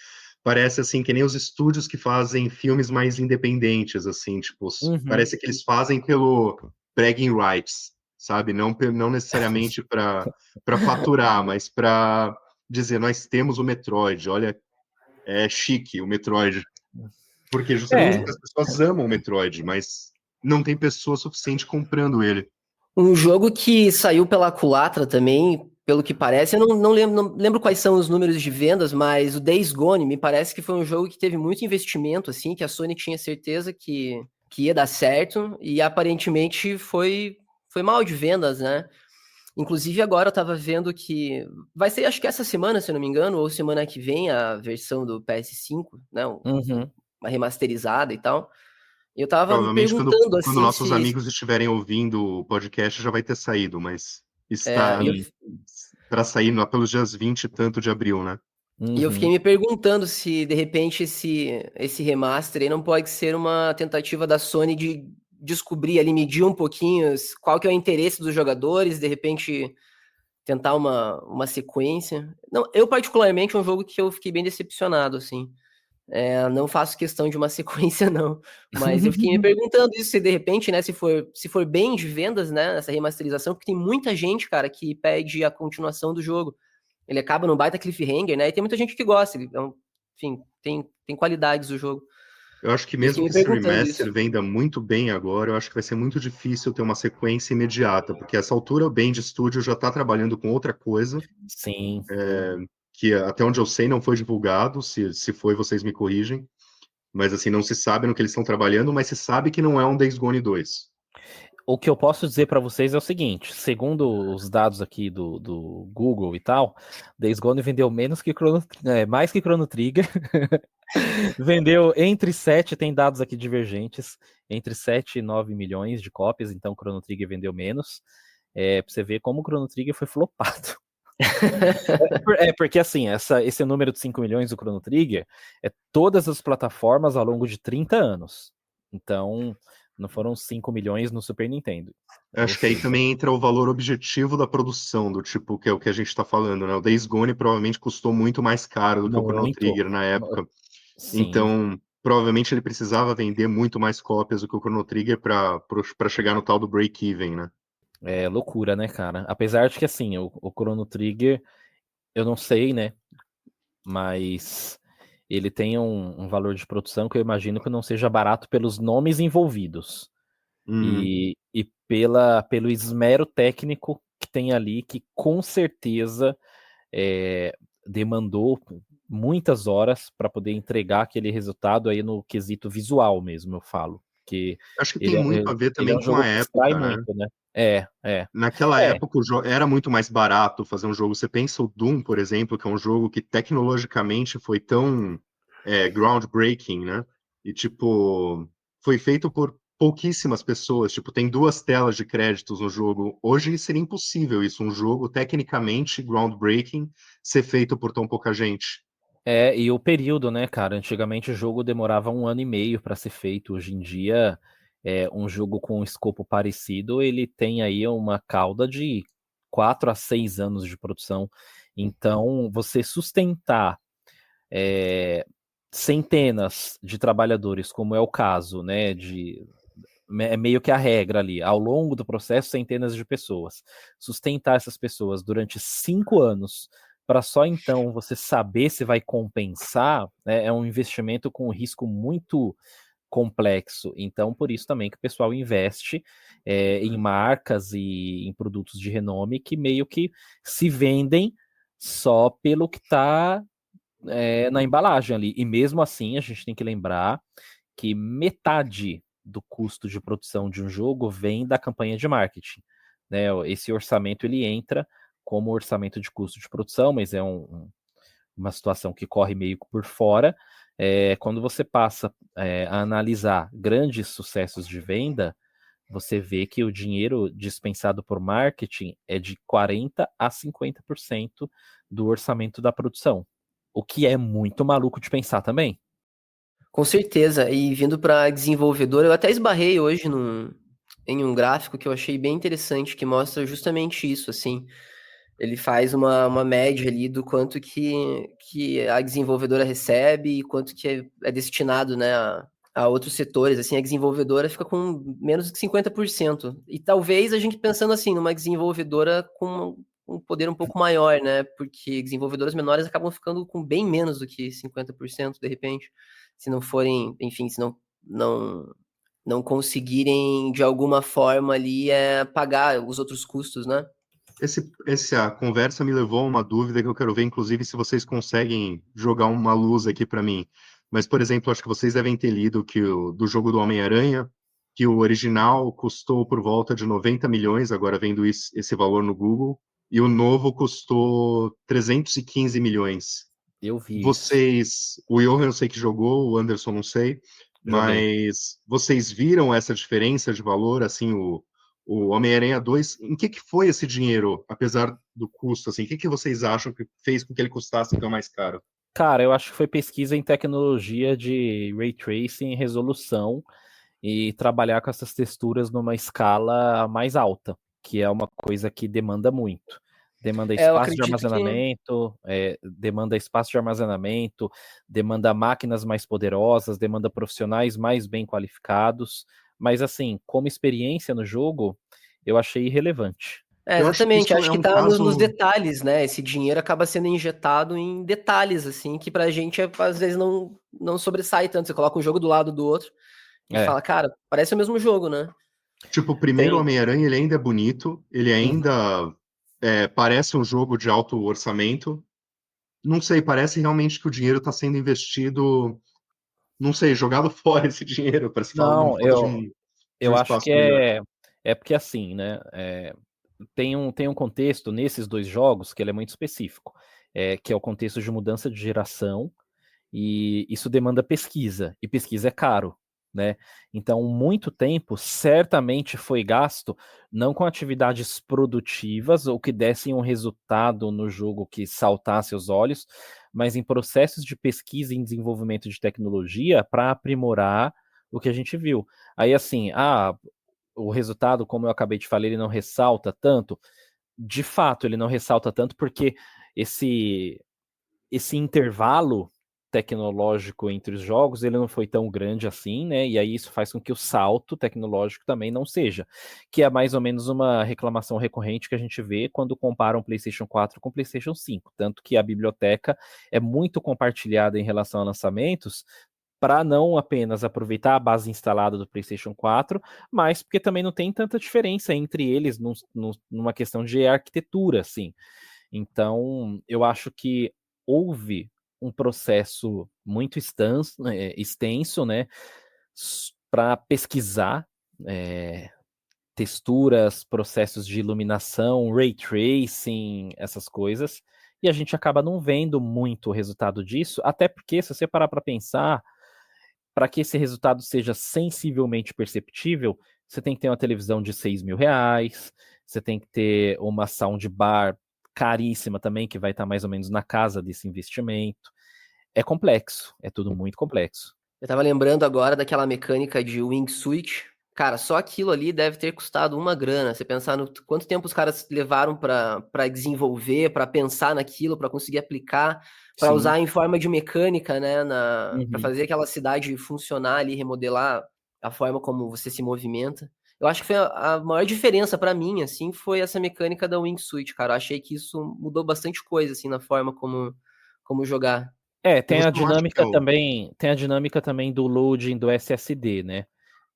parece assim que nem os estúdios que fazem filmes mais independentes, assim, tipo, parece que eles fazem pelo bragging rights, sabe? Não necessariamente para faturar, mas para dizer, nós temos o Metroid, olha, é chique o Metroid. Porque justamente porque as pessoas amam o Metroid, mas não tem pessoa suficiente comprando ele. Um jogo que saiu pela culatra também, pelo que parece, eu não lembro quais são os números de vendas, mas o Days Gone me parece que foi um jogo que teve muito investimento, assim, que a Sony tinha certeza que ia dar certo, e aparentemente foi mal de vendas, né? Inclusive agora eu tava vendo que vai ser, acho que essa semana, se eu não me engano, ou semana que vem, a versão do PS5, né? Uma remasterizada e tal. Eu tava me Provavelmente perguntando, quando assim, nossos amigos estiverem ouvindo o podcast já vai ter saído, mas está eu para sair lá pelos dias 20 e tanto de abril, né? E eu fiquei me perguntando se, de repente, esse remaster aí não pode ser uma tentativa da Sony de descobrir ali, medir um pouquinho qual que é o interesse dos jogadores, de repente tentar uma sequência. Não, eu particularmente é um jogo que eu fiquei bem decepcionado, assim. Não faço questão de uma sequência, não. Mas eu fiquei me perguntando isso, se de repente, né, se for bem de vendas, né, essa remasterização, porque tem muita gente, cara, que pede a continuação do jogo. Ele acaba num baita cliffhanger, né, e tem muita gente que gosta. Enfim, tem qualidades o jogo. Eu acho que Eu fiquei mesmo me que esse perguntando isso. remaster venda muito bem agora, eu acho que vai ser muito difícil ter uma sequência imediata, porque essa altura o Band Studio já está trabalhando com outra coisa, Sim. que até onde eu sei não foi divulgado, se foi vocês me corrigem, mas assim, não se sabe no que eles estão trabalhando, mas se sabe que não é um Days Gone 2. O que eu posso dizer para vocês é o seguinte: segundo os dados aqui do Google e tal, Days Gone vendeu mais que Chrono Trigger. Vendeu entre 7, tem dados aqui divergentes, entre 7 e 9 milhões de cópias, então o Chrono Trigger vendeu menos. Pra você ver como o Chrono Trigger foi flopado. Porque assim, esse número de 5 milhões do Chrono Trigger é todas as plataformas ao longo de 30 anos. Então, não foram 5 milhões no Super Nintendo. Acho que aí também entra o valor objetivo da produção, do tipo, que é o que a gente está falando, né? O Days Gone provavelmente custou muito mais caro do que o Chrono Muito. Trigger na época. Sim. Então, provavelmente ele precisava vender muito mais cópias do que o Chrono Trigger para chegar no tal do break-even, né? É loucura, né, cara? Apesar de que, assim, o Chrono Trigger, eu não sei, né? Mas ele tem um valor de produção que eu imagino que não seja barato pelos nomes envolvidos. E pelo esmero técnico que tem ali, que com certeza demandou muitas horas para poder entregar aquele resultado aí no quesito visual mesmo, eu falo. Que Acho que tem ele é, muito a ver ele é também um com jogo a que distrai época, né? muito, né? É. Naquela É, época era muito mais barato fazer um jogo. Você pensa o Doom, por exemplo, que é um jogo que tecnologicamente foi tão groundbreaking, né? E tipo, foi feito por pouquíssimas pessoas. Tipo, tem 2 telas de créditos no jogo. Hoje seria impossível isso, um jogo tecnicamente groundbreaking ser feito por tão pouca gente. e o período, né, cara? Antigamente o jogo demorava 1 ano e meio para ser feito. Hoje em dia, um jogo com um escopo parecido, ele tem aí uma cauda de 4 a 6 anos de produção. Então, você sustentar centenas de trabalhadores, como é o caso, né, é meio que a regra ali, ao longo do processo, centenas de pessoas. Sustentar essas pessoas durante 5 anos para só então você saber se vai compensar, né, é um investimento com um risco muito complexo. Então, por isso também que o pessoal investe em marcas e em produtos de renome que meio que se vendem só pelo que está na embalagem ali. E mesmo assim, a gente tem que lembrar que metade do custo de produção de um jogo vem da campanha de marketing. Né? Esse orçamento ele entra como orçamento de custo de produção, mas é uma situação que corre meio por fora. Quando você passa a analisar grandes sucessos de venda, você vê que o dinheiro dispensado por marketing é de 40 a 50% do orçamento da produção. O que é muito maluco de pensar também. Com certeza. E vindo para desenvolvedor, eu até esbarrei hoje em um gráfico que eu achei bem interessante, que mostra justamente isso, assim. Ele faz uma média ali do quanto que a desenvolvedora recebe e quanto que é destinado, né, a outros setores. Assim, a desenvolvedora fica com menos de 50%. E talvez a gente pensando assim, numa desenvolvedora com um poder um pouco maior, né? Porque desenvolvedoras menores acabam ficando com bem menos do que 50%, de repente, se não forem, enfim, se não conseguirem de alguma forma ali pagar os outros custos, né? Essa conversa me levou a uma dúvida que eu quero ver, inclusive, se vocês conseguem jogar uma luz aqui para mim. Mas, por exemplo, acho que vocês devem ter lido que do jogo do Homem-Aranha, que o original custou por volta de 90 milhões, agora vendo esse valor no Google, e o novo custou 315 milhões. Eu vi isso. O Johan eu sei que jogou, o Anderson não sei, Joguei. mas vocês viram essa diferença de valor, assim, o Homem-Aranha 2, em que foi esse dinheiro, apesar do custo, assim, o que vocês acham que fez com que ele custasse tão mais caro? Cara, eu acho que foi pesquisa em tecnologia de ray tracing, resolução e trabalhar com essas texturas numa escala mais alta, que é uma coisa que demanda muito. Demanda Eu espaço de acredito que... armazenamento, demanda máquinas mais poderosas, demanda profissionais mais bem qualificados. Mas assim, como experiência no jogo, eu achei irrelevante. Eu acho que Exatamente, isso acho é que um tá nos caso. detalhes, né? Esse dinheiro acaba sendo injetado em detalhes, assim, que pra gente às vezes não sobressai tanto. Você coloca um jogo do lado do outro e É, fala, cara, parece o mesmo jogo, né? Tipo, o primeiro tem. Homem-Aranha, ele ainda é bonito, ele Uhum. ainda parece um jogo de alto orçamento. Não sei, parece realmente que o dinheiro está sendo investido, não sei, jogado fora esse dinheiro, parece que não Não, falta de um eu acho espaço que melhor. é porque assim, né? Tem um contexto nesses dois jogos que ele é muito específico, que é o contexto de mudança de geração, e isso demanda pesquisa, e pesquisa é caro, né? Então, muito tempo certamente foi gasto não com atividades produtivas ou que dessem um resultado no jogo que saltasse os olhos, mas em processos de pesquisa e desenvolvimento de tecnologia para aprimorar o que a gente viu. Aí, assim, o resultado, como eu acabei de falar, ele não ressalta tanto. De fato, ele não ressalta tanto porque esse esse intervalo tecnológico entre os jogos, ele não foi tão grande assim, né? E aí isso faz com que o salto tecnológico também não seja, que é mais ou menos uma reclamação recorrente que a gente vê quando compara um PlayStation 4 com o PlayStation 5, tanto que a biblioteca é muito compartilhada em relação a lançamentos, para não apenas aproveitar a base instalada do PlayStation 4, mas porque também não tem tanta diferença entre eles numa questão de arquitetura, assim. Então, eu acho que houve um processo muito extenso, né, para pesquisar texturas, processos de iluminação, ray tracing, essas coisas, e a gente acaba não vendo muito o resultado disso, até porque, se você parar para pensar, para que esse resultado seja sensivelmente perceptível, você tem que ter uma televisão de R$ 6.000, você tem que ter uma soundbar caríssima também, que vai estar mais ou menos na casa desse investimento. É complexo, é tudo muito complexo. Eu tava lembrando agora daquela mecânica de wingsuit. Cara, só aquilo ali deve ter custado uma grana. Você pensar no quanto tempo os caras levaram pra desenvolver, pra pensar naquilo, pra conseguir aplicar, pra Sim. usar em forma de mecânica, né, para Uhum. fazer aquela cidade funcionar ali, remodelar a forma como você se movimenta. Eu acho que foi a maior diferença pra mim, assim, foi essa mecânica da wingsuit, cara. Eu achei que isso mudou bastante coisa, assim, na forma como jogar. E Tem você a não acha que é dinâmica o. também, tem a dinâmica também do loading do SSD, né?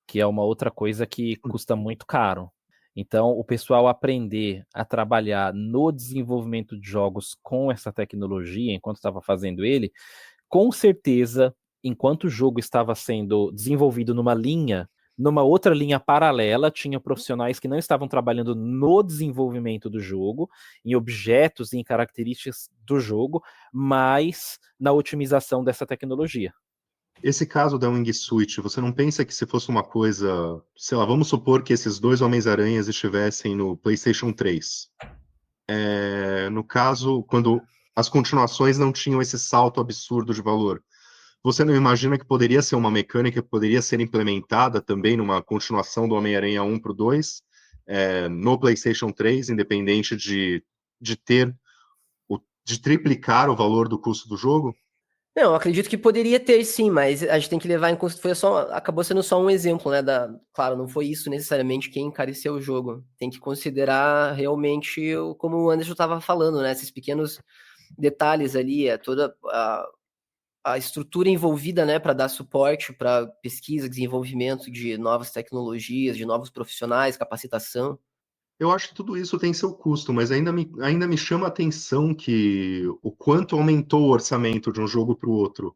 Que é uma outra coisa que custa muito caro. Então, o pessoal aprender a trabalhar no desenvolvimento de jogos com essa tecnologia, enquanto estava fazendo ele, com certeza, enquanto o jogo estava sendo desenvolvido numa outra linha paralela, tinha profissionais que não estavam trabalhando no desenvolvimento do jogo, em objetos e em características do jogo, mas na otimização dessa tecnologia. Esse caso da Wingsuit, você não pensa que se fosse uma coisa, sei lá, vamos supor que esses dois Homens-Aranhas estivessem no PlayStation 3. No caso, quando as continuações não tinham esse salto absurdo de valor. Você não imagina que poderia ser uma mecânica que poderia ser implementada também numa continuação do Homem-Aranha 1 para o 2, no PlayStation 3, independente de ter de triplicar o valor do custo do jogo? Não, eu acredito que poderia ter sim, mas a gente tem que levar em consideração, acabou sendo só um exemplo, né, claro, não foi isso necessariamente quem encareceu o jogo. Tem que considerar realmente, como o Anderson estava falando, né, esses pequenos detalhes ali, toda a estrutura envolvida, né, para dar suporte para pesquisa, desenvolvimento de novas tecnologias, de novos profissionais, capacitação. Eu acho que tudo isso tem seu custo, mas ainda me chama a atenção que o quanto aumentou o orçamento de um jogo para o outro.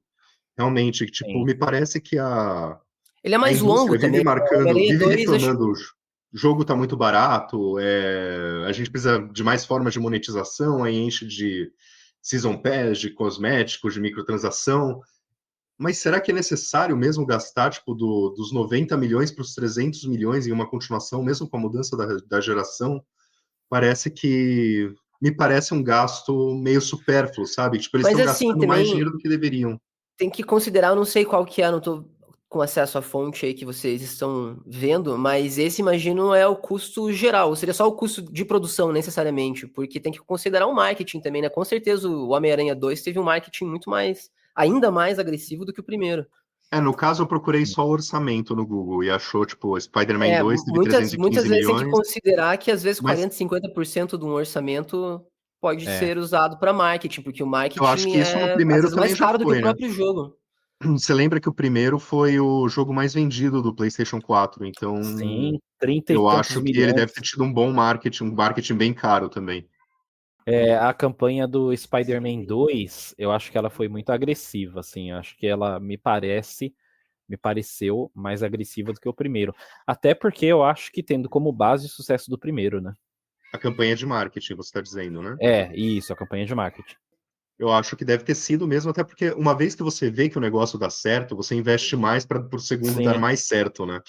Realmente, tipo, Sim. me parece que Ele é a mais longo indústria também, né? O Homem-Aranha vive 2, acho reclamando, o jogo está muito barato, a gente precisa de mais formas de monetização, aí enche de Season Pass, de cosméticos, de microtransação. Mas será que é necessário mesmo gastar, tipo, dos 90 milhões para os 300 milhões em uma continuação, mesmo com a mudança da geração? Me parece um gasto meio supérfluo, sabe? Tipo, eles mas estão assim, gastando mais também dinheiro do que deveriam. tem que considerar, eu não sei qual que é, não tô com acesso à fonte aí que vocês estão vendo, mas esse, imagino, é o custo geral, seria só o custo de produção, necessariamente, porque tem que considerar o marketing também, né? Com certeza o Homem-Aranha 2 teve um marketing muito mais, ainda mais agressivo do que o primeiro. No caso, eu procurei só o orçamento no Google e achou, tipo, Spider-Man É, 2 teve muitas 315 vezes tem que milhões, considerar que às vezes mas 40, 50% de um orçamento pode É. ser usado para marketing, porque o eu acho marketing que isso no é às primeiro vezes mais também já caro do que o foi, né? próprio jogo. Você lembra que o primeiro foi o jogo mais vendido do PlayStation 4, então Sim, 30 e eu tantos acho que ele milhões. deve ter tido um bom marketing, um marketing bem caro também. A campanha do Spider-Man 2, eu acho que ela foi muito agressiva, assim. Acho que ela me pareceu mais agressiva do que o primeiro. Até porque eu acho que tendo como base o sucesso do primeiro, né? A campanha de marketing, você está dizendo, né? Isso, a campanha de marketing. Eu acho que deve ter sido mesmo, até porque uma vez que você vê que o negócio dá certo, você investe mais para o segundo dar Sim, mais certo, né?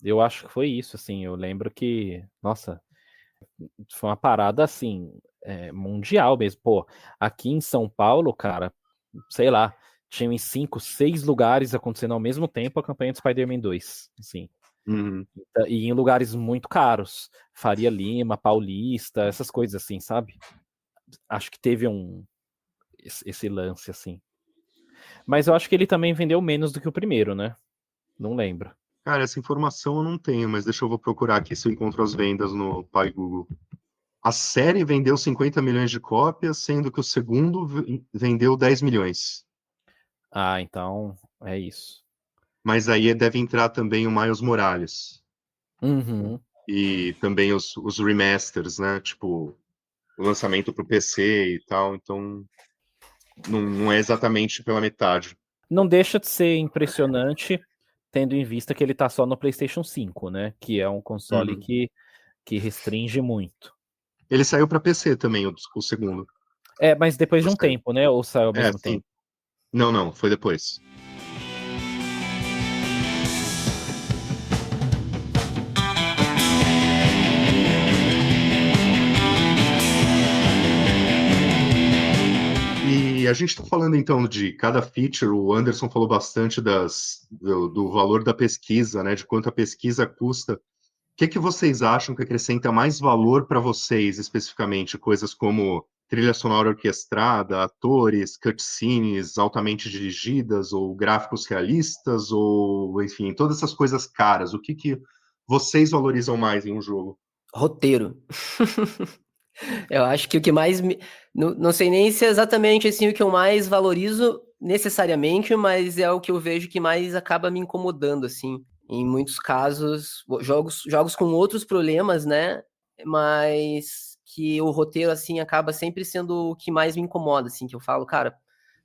eu acho que foi isso, assim. Eu lembro que, nossa, foi uma parada assim, mundial mesmo. Pô, aqui em São Paulo, cara, sei lá, tinha em 5, 6 lugares acontecendo ao mesmo tempo a campanha de Spider-Man 2, assim. Uhum. E em lugares muito caros. Faria Lima, Paulista, essas coisas assim, sabe? Acho que teve esse lance, assim. Mas eu acho que ele também vendeu menos do que o primeiro, né? Não lembro. Cara, essa informação eu não tenho, mas deixa eu vou procurar aqui se eu encontro as vendas no Pai Google. A série vendeu 50 milhões de cópias, sendo que o segundo vendeu 10 milhões. Ah, então é isso. Mas aí deve entrar também o Miles Morales. Uhum. E também os remasters, né? Tipo, o lançamento para o PC e tal. Então, não é exatamente pela metade. Não deixa de ser impressionante, tendo em vista que ele tá só no PlayStation 5, né? Que é um console Uhum. que restringe muito. Ele saiu para PC também, o segundo. Mas depois de um Sério. tempo, né? Ou saiu ao mesmo Sim. tempo? Não, foi depois. E a gente está falando então de cada feature, o Anderson falou bastante do valor da pesquisa, né? De quanto a pesquisa custa. O que vocês acham que acrescenta mais valor para vocês, especificamente? Coisas como trilha sonora orquestrada, atores, cutscenes altamente dirigidas, ou gráficos realistas, ou, enfim, todas essas coisas caras. O que vocês valorizam mais em um jogo? Roteiro. Eu acho que o que mais não sei nem se é exatamente assim o que eu mais valorizo necessariamente, mas é o que eu vejo que mais acaba me incomodando, assim. Em muitos casos, jogos com outros problemas, né? Mas que o roteiro, assim, acaba sempre sendo o que mais me incomoda, assim, que eu falo, cara,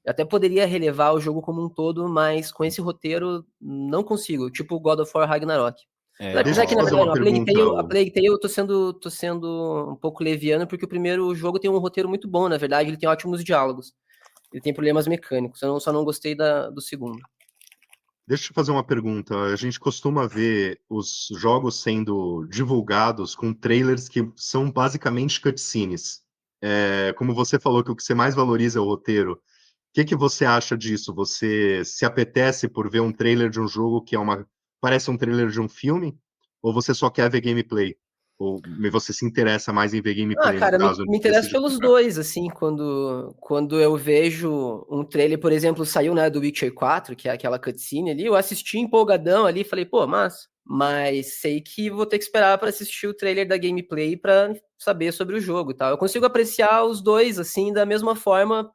eu até poderia relevar o jogo como um todo, mas com esse roteiro não consigo, tipo God of War Ragnarok. Deixa Apesar eu te que, na fazer verdade, uma não, pergunta. A Plague Tale eu tô sendo um pouco leviano, porque o primeiro jogo tem um roteiro muito bom, na verdade, ele tem ótimos diálogos. Ele tem problemas mecânicos, eu só não gostei do segundo. Deixa eu te fazer uma pergunta. A gente costuma ver os jogos sendo divulgados com trailers que são basicamente cutscenes. Como você falou que o que você mais valoriza é o roteiro. O que você acha disso? Você se apetece por ver um trailer de um jogo que parece um trailer de um filme? Ou você só quer ver gameplay? Ou você se interessa mais em ver Ah, gameplay, no cara, caso, me de interessa decidir pelos comprar? dois, assim, quando eu vejo um trailer, por exemplo, saiu, né, do Witcher 4, que é aquela cutscene ali, eu assisti empolgadão ali, falei, pô, massa. Mas sei que vou ter que esperar para assistir o trailer da gameplay para saber sobre o jogo e tal. Eu consigo apreciar os dois, assim, da mesma forma,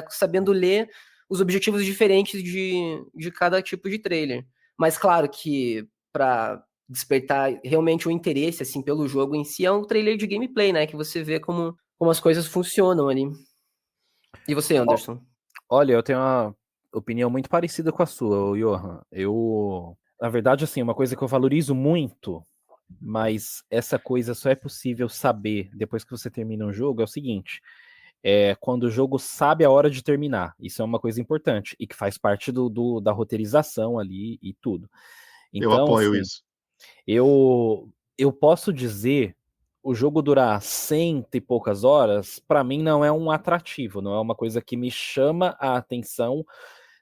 sabendo ler os objetivos diferentes de cada tipo de trailer. Mas claro que para despertar realmente o interesse, assim, pelo jogo em si, é um trailer de gameplay, né? Que você vê como as coisas funcionam ali. E você, Ó, Anderson? Olha, eu tenho uma opinião muito parecida com a sua, ô Johan. Na verdade, assim, uma coisa que eu valorizo muito, mas essa coisa só é possível saber depois que você termina um jogo, é o seguinte: quando o jogo sabe a hora de terminar. Isso é uma coisa importante e que faz parte da roteirização ali e tudo. Eu Então, apoio assim, isso. eu posso dizer, o jogo durar 100 e poucas horas, para mim não é um atrativo, não é uma coisa que me chama a atenção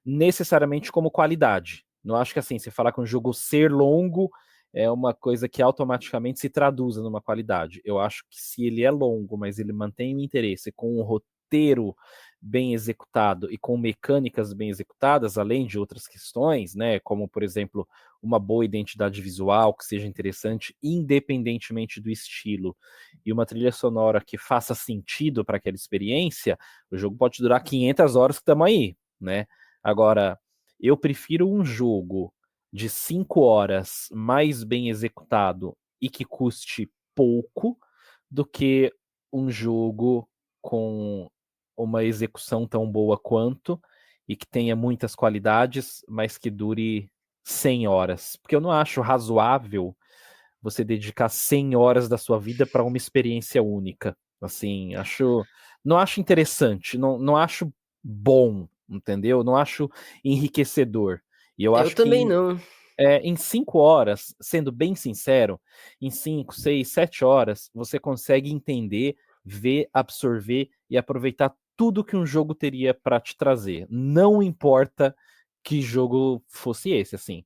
necessariamente como qualidade. Não acho que assim, você falar que um jogo ser longo é uma coisa que automaticamente se traduza numa qualidade. Eu acho que se ele é longo, mas ele mantém o interesse com um roteiro bem executado e com mecânicas bem executadas, além de outras questões, né, como por exemplo, uma boa identidade visual que seja interessante independentemente do estilo e uma trilha sonora que faça sentido para aquela experiência, o jogo pode durar 500 horas que estamos aí, né? Agora, eu prefiro um jogo de 5 horas mais bem executado e que custe pouco do que um jogo com uma execução tão boa quanto e que tenha muitas qualidades, mas que dure 100 horas. Porque eu não acho razoável você dedicar 100 horas da sua vida para uma experiência única. Assim, não acho interessante, não acho bom, entendeu? Não acho enriquecedor. E eu Eu acho também que não. em 5 horas, sendo bem sincero, em 5, 6, 7 horas, você consegue entender, ver, absorver e aproveitar tudo que um jogo teria para te trazer. Não importa que jogo fosse esse, assim.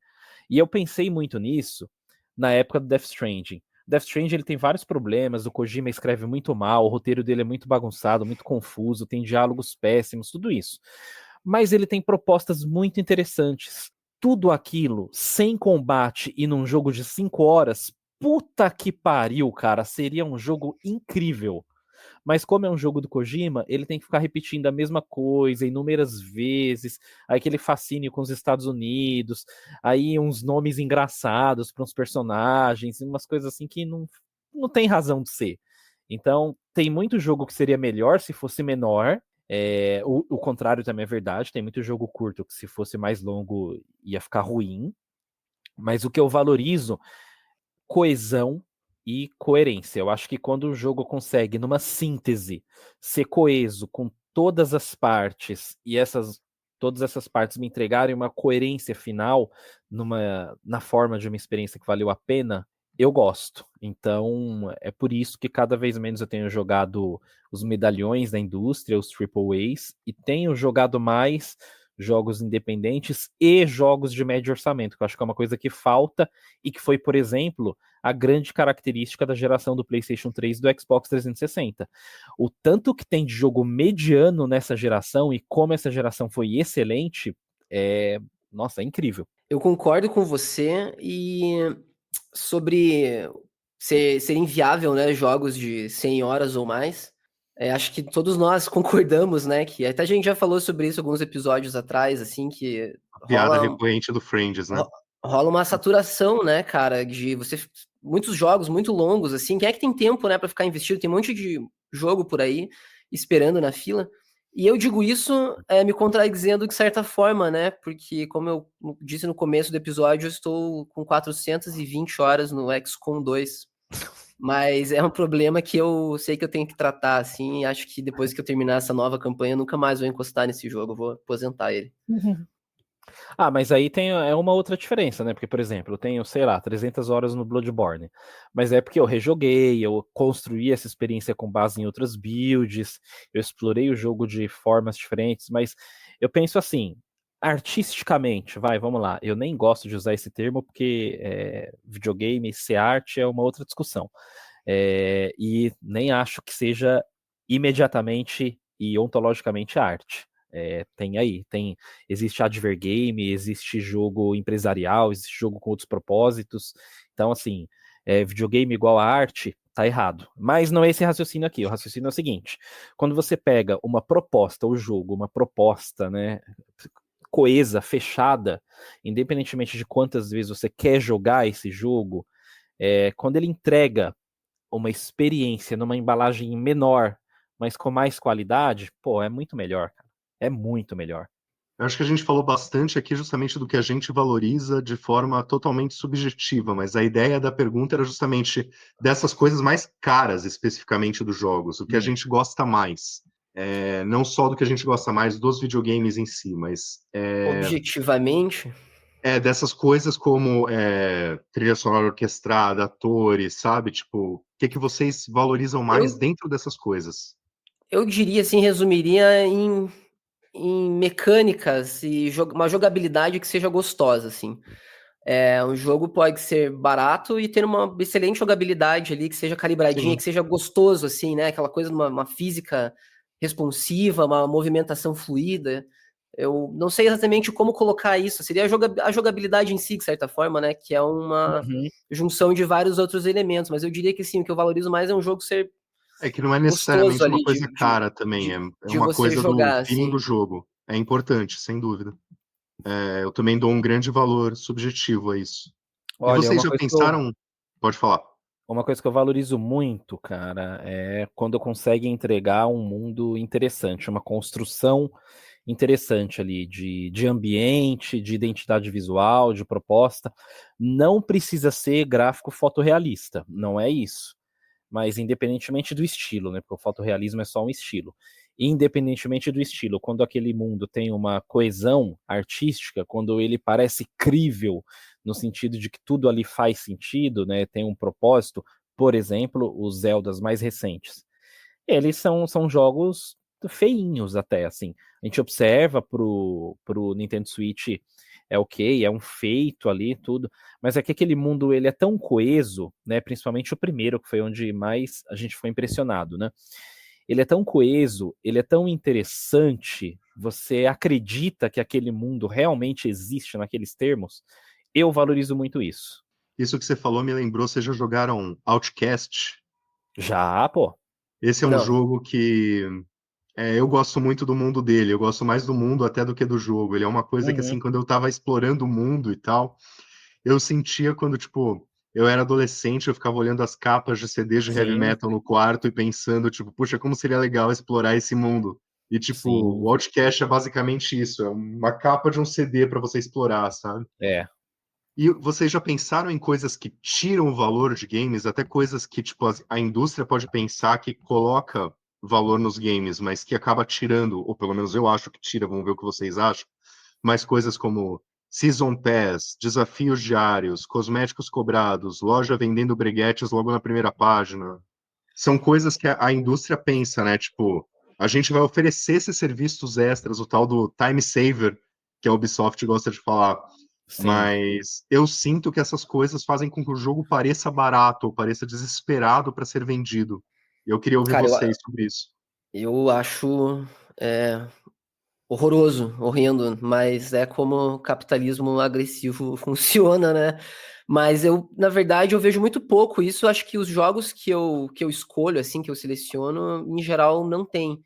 E eu pensei muito nisso na época do Death Stranding. Death Stranding ele tem vários problemas, o Kojima escreve muito mal, o roteiro dele é muito bagunçado, muito confuso, tem diálogos péssimos, tudo isso. Mas ele tem propostas muito interessantes. Tudo aquilo sem combate e num jogo de 5 horas, puta que pariu, cara, seria um jogo incrível. Mas como é um jogo do Kojima, ele tem que ficar repetindo a mesma coisa inúmeras vezes, aí aquele fascínio com os Estados Unidos, aí uns nomes engraçados para uns personagens, umas coisas assim que não tem razão de ser. Então, tem muito jogo que seria melhor se fosse menor. O contrário também é verdade, tem muito jogo curto que se fosse mais longo ia ficar ruim. Mas o que eu valorizo coesão e coerência. Eu acho que quando um jogo consegue, numa síntese, ser coeso com todas as partes e todas essas partes me entregarem uma coerência final na forma de uma experiência que valeu a pena, eu gosto. Então, é por isso que cada vez menos eu tenho jogado os medalhões da indústria, os Triple A's, e tenho jogado mais jogos independentes e jogos de médio orçamento, que eu acho que é uma coisa que falta e que foi, por exemplo, a grande característica da geração do PlayStation 3 e do Xbox 360. O tanto que tem de jogo mediano nessa geração e como essa geração foi excelente, nossa, é incrível. Eu concordo com você e sobre ser inviável, né, jogos de 100 horas ou mais, acho que todos nós concordamos, né, que até a gente já falou sobre isso alguns episódios atrás, assim, que Piada rola, recorrente do Friends, né? rola uma saturação, né, cara, de você muitos jogos muito longos, assim, quem é que tem tempo, né, para ficar investido? Tem um monte de jogo por aí esperando na fila. E eu digo isso me contradizendo de certa forma, né? Porque, como eu disse no começo do episódio, eu estou com 420 horas no XCOM 2. Mas é um problema que eu sei que eu tenho que tratar, assim. E acho que depois que eu terminar essa nova campanha, eu nunca mais vou encostar nesse jogo. Eu vou aposentar ele. Mas aí tem uma outra diferença, né? Porque, por exemplo, eu tenho, sei lá, 300 horas no Bloodborne. Mas é porque eu rejoguei, eu construí essa experiência com base em outras builds, eu explorei o jogo de formas diferentes, mas eu penso assim, artisticamente, vamos lá. Eu nem gosto de usar esse termo porque videogame ser arte é uma outra discussão. E nem acho que seja imediatamente e ontologicamente arte. Existe advergame, existe jogo empresarial, existe jogo com outros propósitos. Então, assim, videogame igual a arte, tá errado. Mas não é esse raciocínio aqui. O raciocínio é o seguinte: quando você pega uma proposta, o jogo, uma proposta, né, coesa, fechada, independentemente de quantas vezes você quer jogar esse jogo, quando ele entrega uma experiência numa embalagem menor, mas com mais qualidade, pô, é muito melhor, cara. É muito melhor. Eu acho que a gente falou bastante aqui justamente do que a gente valoriza de forma totalmente subjetiva, mas a ideia da pergunta era justamente dessas coisas mais caras, especificamente dos jogos, o que a gente gosta mais. Não só do que a gente gosta mais dos videogames em si, mas Objetivamente, dessas coisas como trilha sonora orquestrada, atores, sabe? Tipo, o que vocês valorizam mais eu, dentro dessas coisas? eu diria, assim, resumiria em em mecânicas e uma jogabilidade que seja gostosa, assim. Um jogo pode ser barato e ter uma excelente jogabilidade ali, que seja calibradinha, Sim. que seja gostoso, assim, né? Aquela coisa de uma física responsiva, uma movimentação fluida. Eu não sei exatamente como colocar isso. Seria a jogabilidade em si, de certa forma, né? Que é uma Uhum. junção de vários outros elementos. Mas eu diria que sim, o que eu valorizo mais é um jogo ser É que não é gostoso necessariamente uma ali coisa cara também, é de uma você coisa do jogar, feeling do assim. jogo. É importante, sem dúvida. Eu também dou um grande valor subjetivo a isso. E Olha, vocês já pensaram pode falar. uma coisa que eu valorizo muito, cara, é quando consegue entregar um mundo interessante, uma construção interessante ali de ambiente, de identidade visual, de proposta. Não precisa ser gráfico fotorrealista, não é isso. Mas independentemente do estilo, né? Porque o fotorrealismo é só um estilo. Independentemente do estilo, quando aquele mundo tem uma coesão artística, quando ele parece crível, no sentido de que tudo ali faz sentido, né? Tem um propósito, por exemplo, os Zeldas mais recentes. Eles são jogos feinhos até, assim. A gente observa pro Nintendo Switch, é ok, é um feito ali, tudo, mas é que aquele mundo, ele é tão coeso, né, principalmente o primeiro, que foi onde mais a gente foi impressionado, né? Ele é tão coeso, ele é tão interessante, você acredita que aquele mundo realmente existe naqueles termos? Eu valorizo muito isso. Isso que você falou me lembrou, vocês já jogaram Outcast? Já, pô. Esse é um Não. jogo que, eu gosto muito do mundo dele, eu gosto mais do mundo até do que do jogo. Ele é uma coisa que, Uhum. assim, quando eu estava explorando o mundo e tal, eu sentia quando, tipo, eu era adolescente, eu ficava olhando as capas de CDs de heavy Sim, metal no quarto e pensando, tipo, puxa, como seria legal explorar esse mundo. E, tipo, o sim, Outcast é basicamente isso, é uma capa de um CD para você explorar, sabe? é. E vocês já pensaram em coisas que tiram o valor de games, até coisas que, tipo, a indústria pode pensar que coloca valor nos games, mas que acaba tirando, ou pelo menos eu acho que tira, vamos ver o que vocês acham, mas coisas como Season Pass, desafios diários, cosméticos cobrados, loja vendendo breguetes logo na primeira página. São coisas que a indústria pensa, né? Tipo, a gente vai oferecer esses serviços extras, o tal do time saver, que a Ubisoft gosta de falar. Sim. Mas eu sinto que essas coisas fazem com que o jogo pareça barato ou pareça desesperado para ser vendido. E eu queria ouvir Cara, vocês sobre isso. eu acho é, horroroso, horrendo, mas é como o capitalismo agressivo funciona, né? Mas eu, na verdade, eu vejo muito pouco isso. Acho que os jogos que eu escolho, assim, que eu seleciono, em geral, não tem.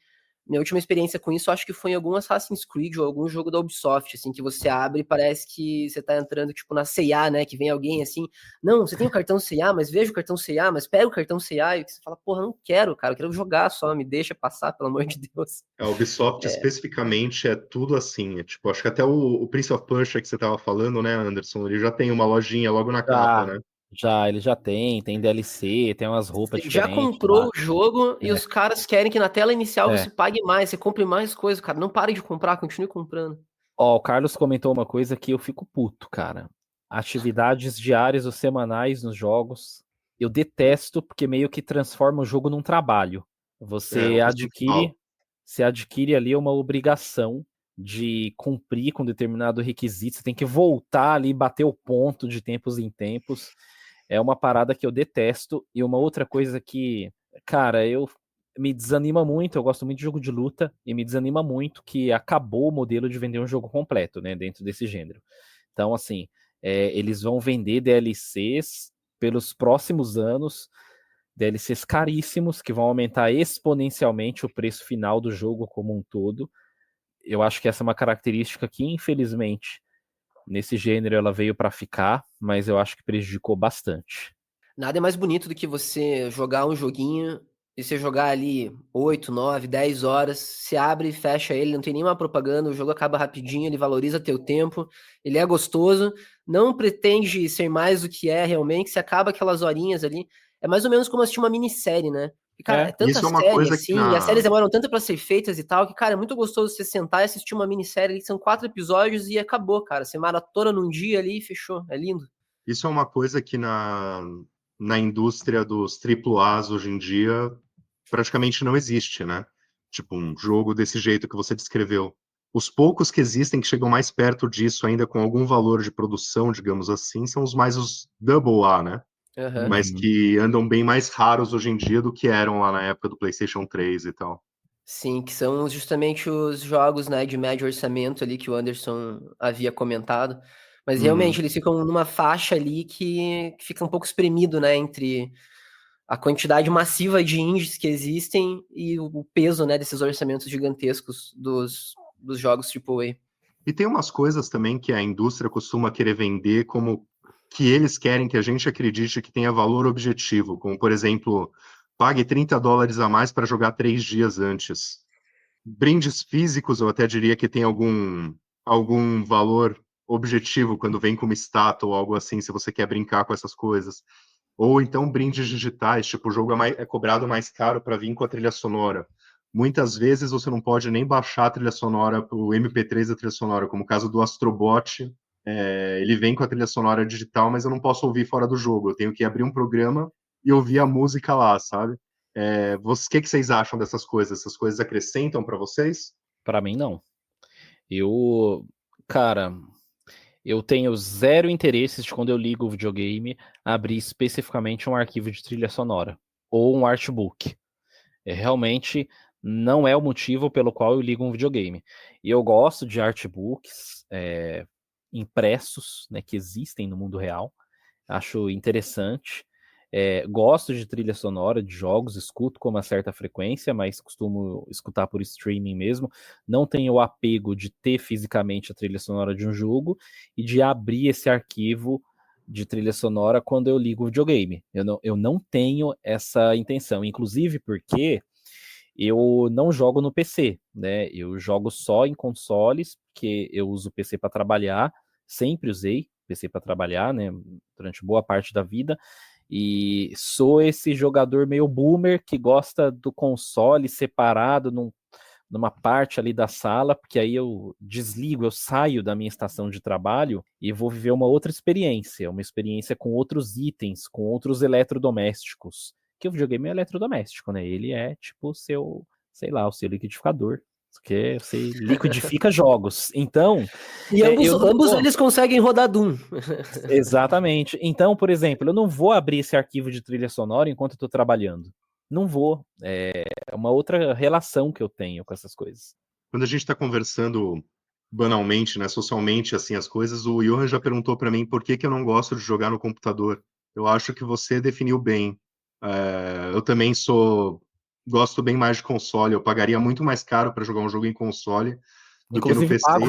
Minha última experiência com isso, acho que foi em algum Assassin's Creed ou algum jogo da Ubisoft, assim, que você abre e parece que você tá entrando, tipo, na C&A, né? Que vem alguém assim, não, você tem o cartão C&A, mas veja o cartão C&A, mas pega o cartão C&A, e você fala, porra, não quero, cara, eu quero jogar só, me deixa passar, pelo amor de Deus. A Ubisoft especificamente é tudo assim. É tipo, acho que até o Prince of Persia que você estava falando, né, Anderson? Ele já tem uma lojinha logo na capa, Já, né? já, ele já tem DLC, tem umas roupas Você já diferentes lá. comprou o jogo e os caras querem que na tela inicial É. você pague mais, você compre mais coisas, cara. Não pare de comprar, continue comprando. Ó, o Carlos comentou uma coisa que eu fico puto, cara. Atividades diárias ou semanais nos jogos. Eu detesto porque meio que transforma o jogo num trabalho. Você Isso eu adquire, falo. você adquire ali uma obrigação de cumprir com determinado requisito. Você tem que voltar ali, bater o ponto de tempos em tempos. É uma parada que eu detesto. E uma outra coisa que, cara, eu me desanima muito. Eu gosto muito de jogo de luta e me desanima muito que acabou o modelo de vender um jogo completo, né, dentro desse gênero. Então, assim, eles vão vender DLCs pelos próximos anos, DLCs caríssimos que vão aumentar exponencialmente o preço final do jogo como um todo. Eu acho que essa é uma característica que, infelizmente, nesse gênero ela veio para ficar, mas eu acho que prejudicou bastante. Nada é mais bonito do que você jogar um joguinho e você jogar ali 8, 9, 10 horas, se abre e fecha ele, não tem nenhuma propaganda, o jogo acaba rapidinho, ele valoriza teu tempo, ele é gostoso, não pretende ser mais do que é realmente, você acaba aquelas horinhas ali. É mais ou menos como assistir uma minissérie, né? E, cara, é É, tanta Isso é uma série coisa que assim, e as na séries demoram tanto pra ser feitas e tal, que, cara, é muito gostoso você sentar e assistir uma minissérie ali, que são 4 episódios e acabou, cara. Você maratona num dia ali e fechou. É lindo. Isso é uma coisa que na indústria dos AAAs hoje em dia praticamente não existe, né? Tipo, um jogo desse jeito que você descreveu. Os poucos que existem que chegam mais perto disso, ainda com algum valor de produção, digamos assim, são os Double A, né? Aham. Mas Uhum. que andam bem mais raros hoje em dia do que eram lá na época do PlayStation 3 e tal. Sim, que são justamente os jogos, né, de médio orçamento ali que o Anderson havia comentado. Mas Uhum. realmente eles ficam numa faixa ali que fica um pouco espremido, né, entre a quantidade massiva de indies que existem e o peso, né, desses orçamentos gigantescos dos jogos AAA. E tem umas coisas também que a indústria costuma querer vender como que eles querem que a gente acredite que tenha valor objetivo, como, por exemplo, pague $30 a mais para jogar 3 dias antes. Brindes físicos, eu até diria que tem algum valor objetivo quando vem como estátua ou algo assim, se você quer brincar com essas coisas. Ou então brindes digitais, tipo, o jogo é cobrado mais caro para vir com a trilha sonora. Muitas vezes você não pode nem baixar a trilha sonora, o MP3 da trilha sonora, como o caso do Astrobot. Ele vem com a trilha sonora digital, mas eu não posso ouvir fora do jogo. Eu tenho que abrir um programa e ouvir a música lá, sabe? O que vocês acham dessas coisas? Essas coisas acrescentam para vocês? Pra mim, não. Eu, cara, eu tenho zero interesses de quando eu ligo o videogame abrir especificamente um arquivo de trilha sonora ou um artbook. Realmente não é o motivo pelo qual eu ligo um videogame. E eu gosto de artbooks impressos, né, que existem no mundo real. Acho interessante. Gosto de trilha sonora de jogos, escuto com uma certa frequência, mas costumo escutar por streaming mesmo. Não tenho o apego de ter fisicamente a trilha sonora de um jogo e de abrir esse arquivo de trilha sonora quando eu ligo o videogame. Eu não tenho essa intenção, inclusive porque eu não jogo no PC, né? Eu jogo só em consoles, porque eu uso o PC para trabalhar, sempre usei PC para trabalhar, né? Durante boa parte da vida. E sou esse jogador meio boomer que gosta do console separado numa parte ali da sala, porque aí eu desligo, eu saio da minha estação de trabalho e vou viver uma outra experiência, uma experiência com outros itens, com outros eletrodomésticos. Que o videogame é eletrodoméstico, né? Ele é tipo o seu, sei lá, o seu liquidificador. Porque você liquidifica jogos. Então, E ambos, eu não ambos vou. eles conseguem rodar Doom. Exatamente. Então, por exemplo, eu não vou abrir esse arquivo de trilha sonora enquanto eu estou trabalhando. Não vou. É uma outra relação que eu tenho com essas coisas. Quando a gente está conversando banalmente, né, socialmente, assim, as coisas, o Johan já perguntou para mim por que que eu não gosto de jogar no computador. Eu acho que você definiu bem. Eu também gosto bem mais de console. Eu pagaria muito mais caro para jogar um jogo em console do que no Inclusive PC. pago.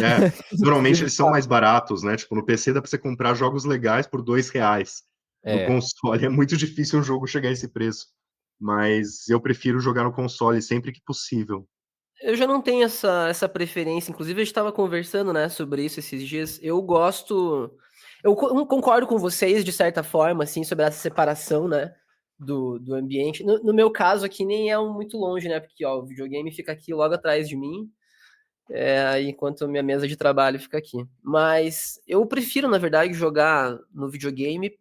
É, normalmente Inclusive eles são pago. mais baratos, né? Tipo, no PC dá para você comprar jogos legais por R$ 2. No É. console é muito difícil um jogo chegar a esse preço. Mas eu prefiro jogar no console sempre que possível. Eu já não tenho essa preferência. Inclusive, a gente estava conversando, né, sobre isso esses dias. Eu gosto. Concordo com vocês, de certa forma, assim, sobre essa separação, né, do ambiente. No meu caso aqui, nem é muito longe, né, porque ó, o videogame fica aqui logo atrás de mim, enquanto a minha mesa de trabalho fica aqui. Mas eu prefiro, na verdade, jogar no videogame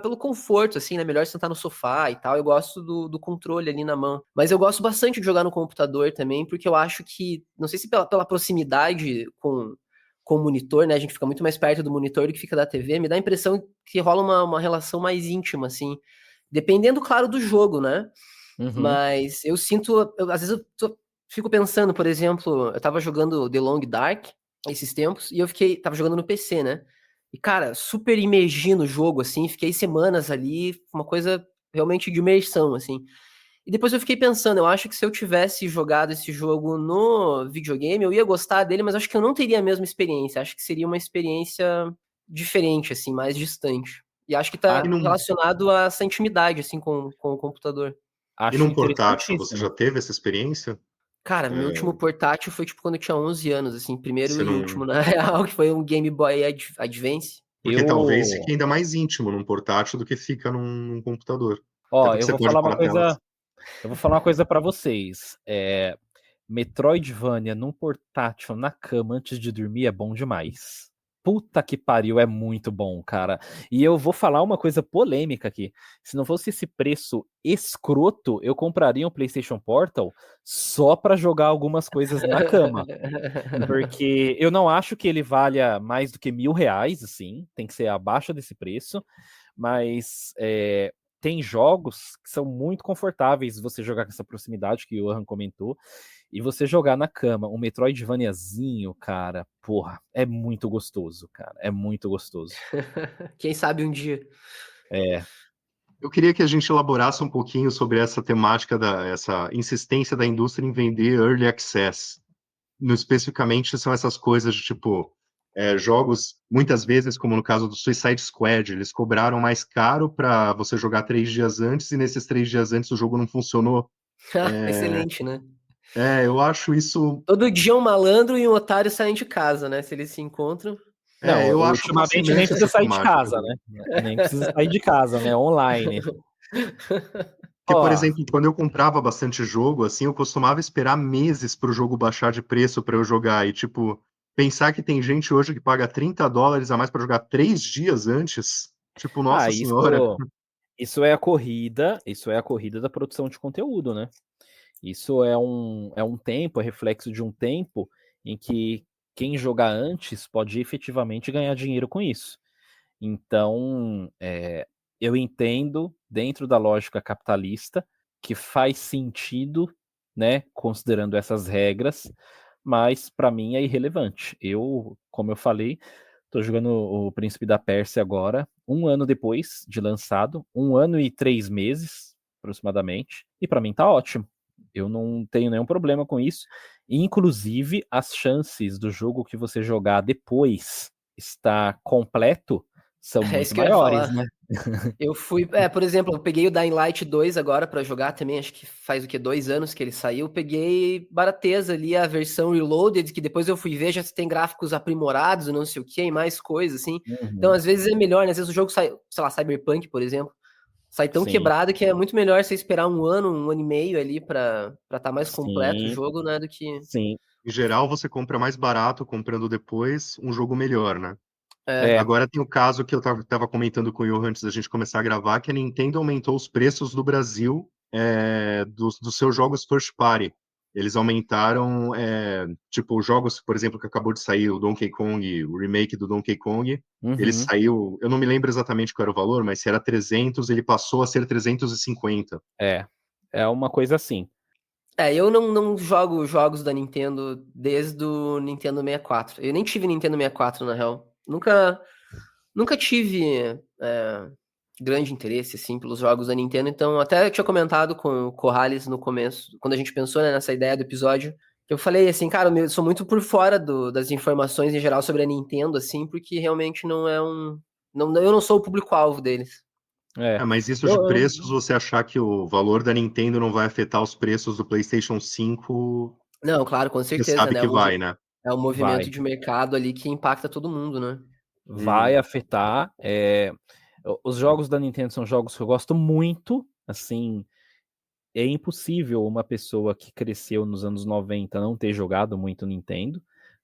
pelo conforto, assim, né? Melhor sentar no sofá e tal. Eu gosto do controle ali na mão. Mas eu gosto bastante de jogar no computador também, porque eu acho que, não sei se pela proximidade com o monitor, né? A gente fica muito mais perto do monitor do que fica da TV. Me dá a impressão que rola uma relação mais íntima, assim. Dependendo, claro, do jogo, né? Uhum. Mas eu sinto, às vezes fico pensando, por exemplo, eu tava jogando The Long Dark esses tempos e tava jogando no PC, né? E cara, super imergi no jogo, assim, fiquei semanas ali, uma coisa realmente de imersão, assim. E depois eu fiquei pensando, eu acho que se eu tivesse jogado esse jogo no videogame, eu ia gostar dele, mas acho que eu não teria a mesma experiência. Acho que seria uma experiência diferente, assim, mais distante. E acho que Ah, E tá num, relacionado a essa intimidade, assim, com o computador. e acho num portátil, você já interessantíssimo. teve essa experiência? Cara, meu É, último portátil foi, tipo, quando eu tinha 11 anos, assim, primeiro você e não. último, na real, que foi um Game Boy Advance. Porque talvez Eu, fique ainda mais íntimo num portátil do que fica num computador. Até ó, porque eu você vou pode falar pôr uma na tela. coisa, eu vou falar uma coisa para vocês. Metroidvania num portátil na cama antes de dormir é bom demais. puta que pariu, é muito bom, cara. E eu vou falar uma coisa polêmica aqui. Se não fosse esse preço escroto, eu compraria um PlayStation Portal só pra jogar algumas coisas na cama. Porque eu não acho que ele valha mais do que R$ 1.000, assim. Tem que ser abaixo desse preço. Mas tem jogos que são muito confortáveis você jogar com essa proximidade que o Johan comentou. E você jogar na cama um Metroidvaniazinho, cara, porra, é muito gostoso, cara. É muito gostoso. Quem sabe um dia. É. Eu queria que a gente elaborasse um pouquinho sobre essa temática, essa insistência da indústria em vender early access. Especificamente, são essas coisas de tipo, jogos, muitas vezes, como no caso do Suicide Squad, eles cobraram mais caro para você jogar 3 dias antes, e nesses 3 dias antes o jogo não funcionou. Excelente, né? Eu acho isso. Todo dia um malandro e um otário saem de casa, né? Se eles se encontram. Não, Eu acho ultimamente nem fascinante precisa essa sair de temática. casa, né? Nem precisa sair de casa, né? Online. Porque, por Ó, exemplo, quando eu comprava bastante jogo, assim, eu costumava esperar meses para o jogo baixar de preço para eu jogar. E, tipo, pensar que tem gente hoje que paga $30 a mais para jogar 3 dias antes, tipo, nossa senhora. isso é a corrida da produção de conteúdo, né? Isso é um tempo, é reflexo de um tempo em que quem jogar antes pode efetivamente ganhar dinheiro com isso. Então, eu entendo, dentro da lógica capitalista, que faz sentido, né, considerando essas regras, mas para mim é irrelevante. Eu, como eu falei, estou jogando o Príncipe da Pérsia agora, 1 ano depois de lançado, 1 ano e 3 meses, aproximadamente, e para mim tá ótimo. Eu não tenho nenhum problema com isso. Inclusive, as chances do jogo que você jogar depois estar completo são É isso muito que eu ia maiores, falar. né? Eu fui, por exemplo, eu peguei o Dying Light 2 agora pra jogar também, acho que faz o que, 2 anos que ele saiu. Eu peguei barateza ali a versão Reloaded, que depois eu fui ver, já tem gráficos aprimorados, não sei o que, e mais coisas, assim. Então, Uhum. às vezes é melhor, né? Às vezes o jogo sai, sei lá, Cyberpunk, por exemplo, sai tão Sim, quebrado que é muito melhor você esperar 1 ano, 1 ano e meio ali pra estar mais completo o sim, jogo, né, do que... sim. Em geral, você compra mais barato comprando depois um jogo melhor, né? É, É, Agora tem o caso que eu tava comentando com o Johan antes da gente começar a gravar, que a Nintendo aumentou os preços do Brasil dos seus jogos first party. Eles aumentaram, tipo, os jogos, por exemplo, que acabou de sair, o Donkey Kong, o remake do Donkey Kong, ele uhum, saiu, eu não me lembro exatamente qual era o valor, mas se era 300, ele passou a ser 350. é. É uma coisa assim. eu não jogo jogos da Nintendo desde o Nintendo 64. Eu nem tive Nintendo 64, na real. Nunca tive grande interesse, assim, pelos jogos da Nintendo, então até tinha comentado com o Corrales no começo, quando a gente pensou, né, nessa ideia do episódio, que eu falei assim, cara, eu sou muito por fora das informações em geral sobre a Nintendo, assim, porque realmente não é um... eu não sou o público-alvo deles. É. Mas isso de Eu, preços, você achar que o valor da Nintendo não vai afetar os preços do PlayStation 5, Não, claro, com você certeza, sabe né, que vai, né? é um movimento vai. de mercado ali que impacta todo mundo, né? Vai Uhum. afetar. Os jogos da Nintendo são jogos que eu gosto muito. Assim, é impossível uma pessoa que cresceu nos anos 90 não ter jogado muito Nintendo.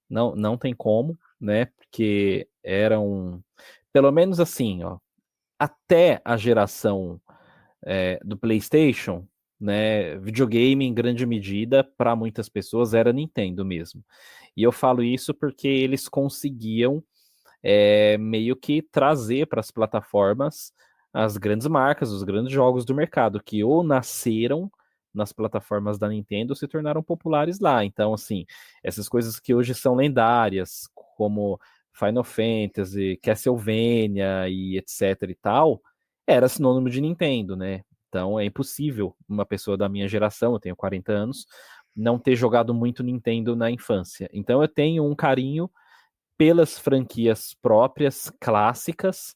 Não, não tem como, né? Porque eram, pelo menos assim, ó, até a geração do PlayStation, né? Videogame em grande medida para muitas pessoas era Nintendo mesmo. E eu falo isso porque eles conseguiam meio que trazer para as plataformas as grandes marcas, os grandes jogos do mercado, que ou nasceram nas plataformas da Nintendo ou se tornaram populares lá. Então, assim, essas coisas que hoje são lendárias, como Final Fantasy, Castlevania e etc e tal, era sinônimo de Nintendo, né? Então é impossível uma pessoa da minha geração, eu tenho 40 anos, não ter jogado muito Nintendo na infância. Então eu tenho um carinho pelas franquias próprias, clássicas,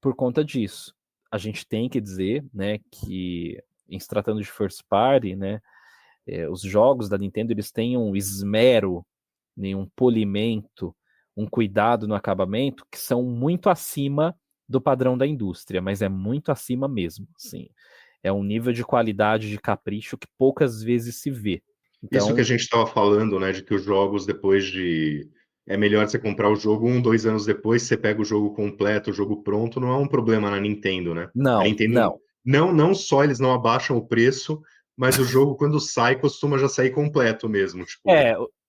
por conta disso. A gente tem que dizer, né, que em se tratando de first party, né, os jogos da Nintendo eles têm um esmero, né, um polimento, um cuidado no acabamento que são muito acima do padrão da indústria, mas é muito acima mesmo, assim. É um nível de qualidade, de capricho que poucas vezes se vê. Isso que a Então, gente estava falando, né, de que os jogos, depois de é melhor você comprar o jogo 2 anos depois, você pega o jogo completo, o jogo pronto, não é um problema na Nintendo, né? A Não, Nintendo, não. não só eles não abaixam o preço, mas o jogo, quando sai, costuma já sair completo mesmo, tipo...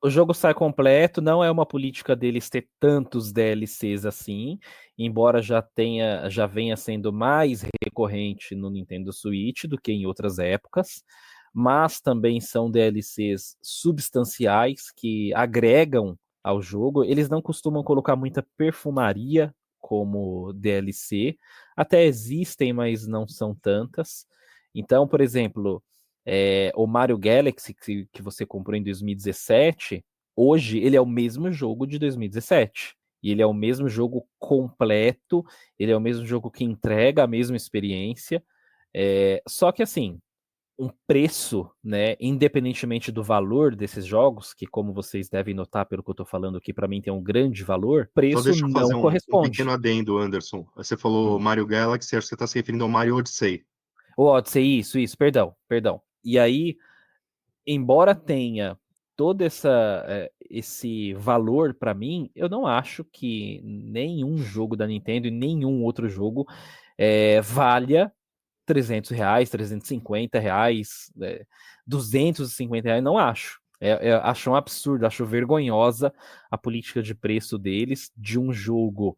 O jogo sai completo, não é uma política deles ter tantos DLCs assim, embora já venha sendo mais recorrente no Nintendo Switch do que em outras épocas, mas também são DLCs substanciais que agregam ao jogo. Eles não costumam colocar muita perfumaria como DLC, até existem, mas não são tantas. Então, por exemplo, o Mario Galaxy que você comprou em 2017, hoje ele é o mesmo jogo de 2017. E ele é o mesmo jogo completo, ele é o mesmo jogo que entrega a mesma experiência. Só que assim, um preço, né, independentemente do valor desses jogos, que como vocês devem notar pelo que eu estou falando aqui, para mim tem um grande valor, Só preço deixa eu fazer não um pequeno corresponde. adendo, Anderson. Você falou Mario Galaxy, acho que você está se referindo ao Mario Odyssey. O Odyssey, isso, perdão. E aí, embora tenha todo esse valor para mim, eu não acho que nenhum jogo da Nintendo e nenhum outro jogo valha R$ 300, R$ 350, R$ 250, não acho. Acho um absurdo, acho vergonhosa a política de preço deles, de um jogo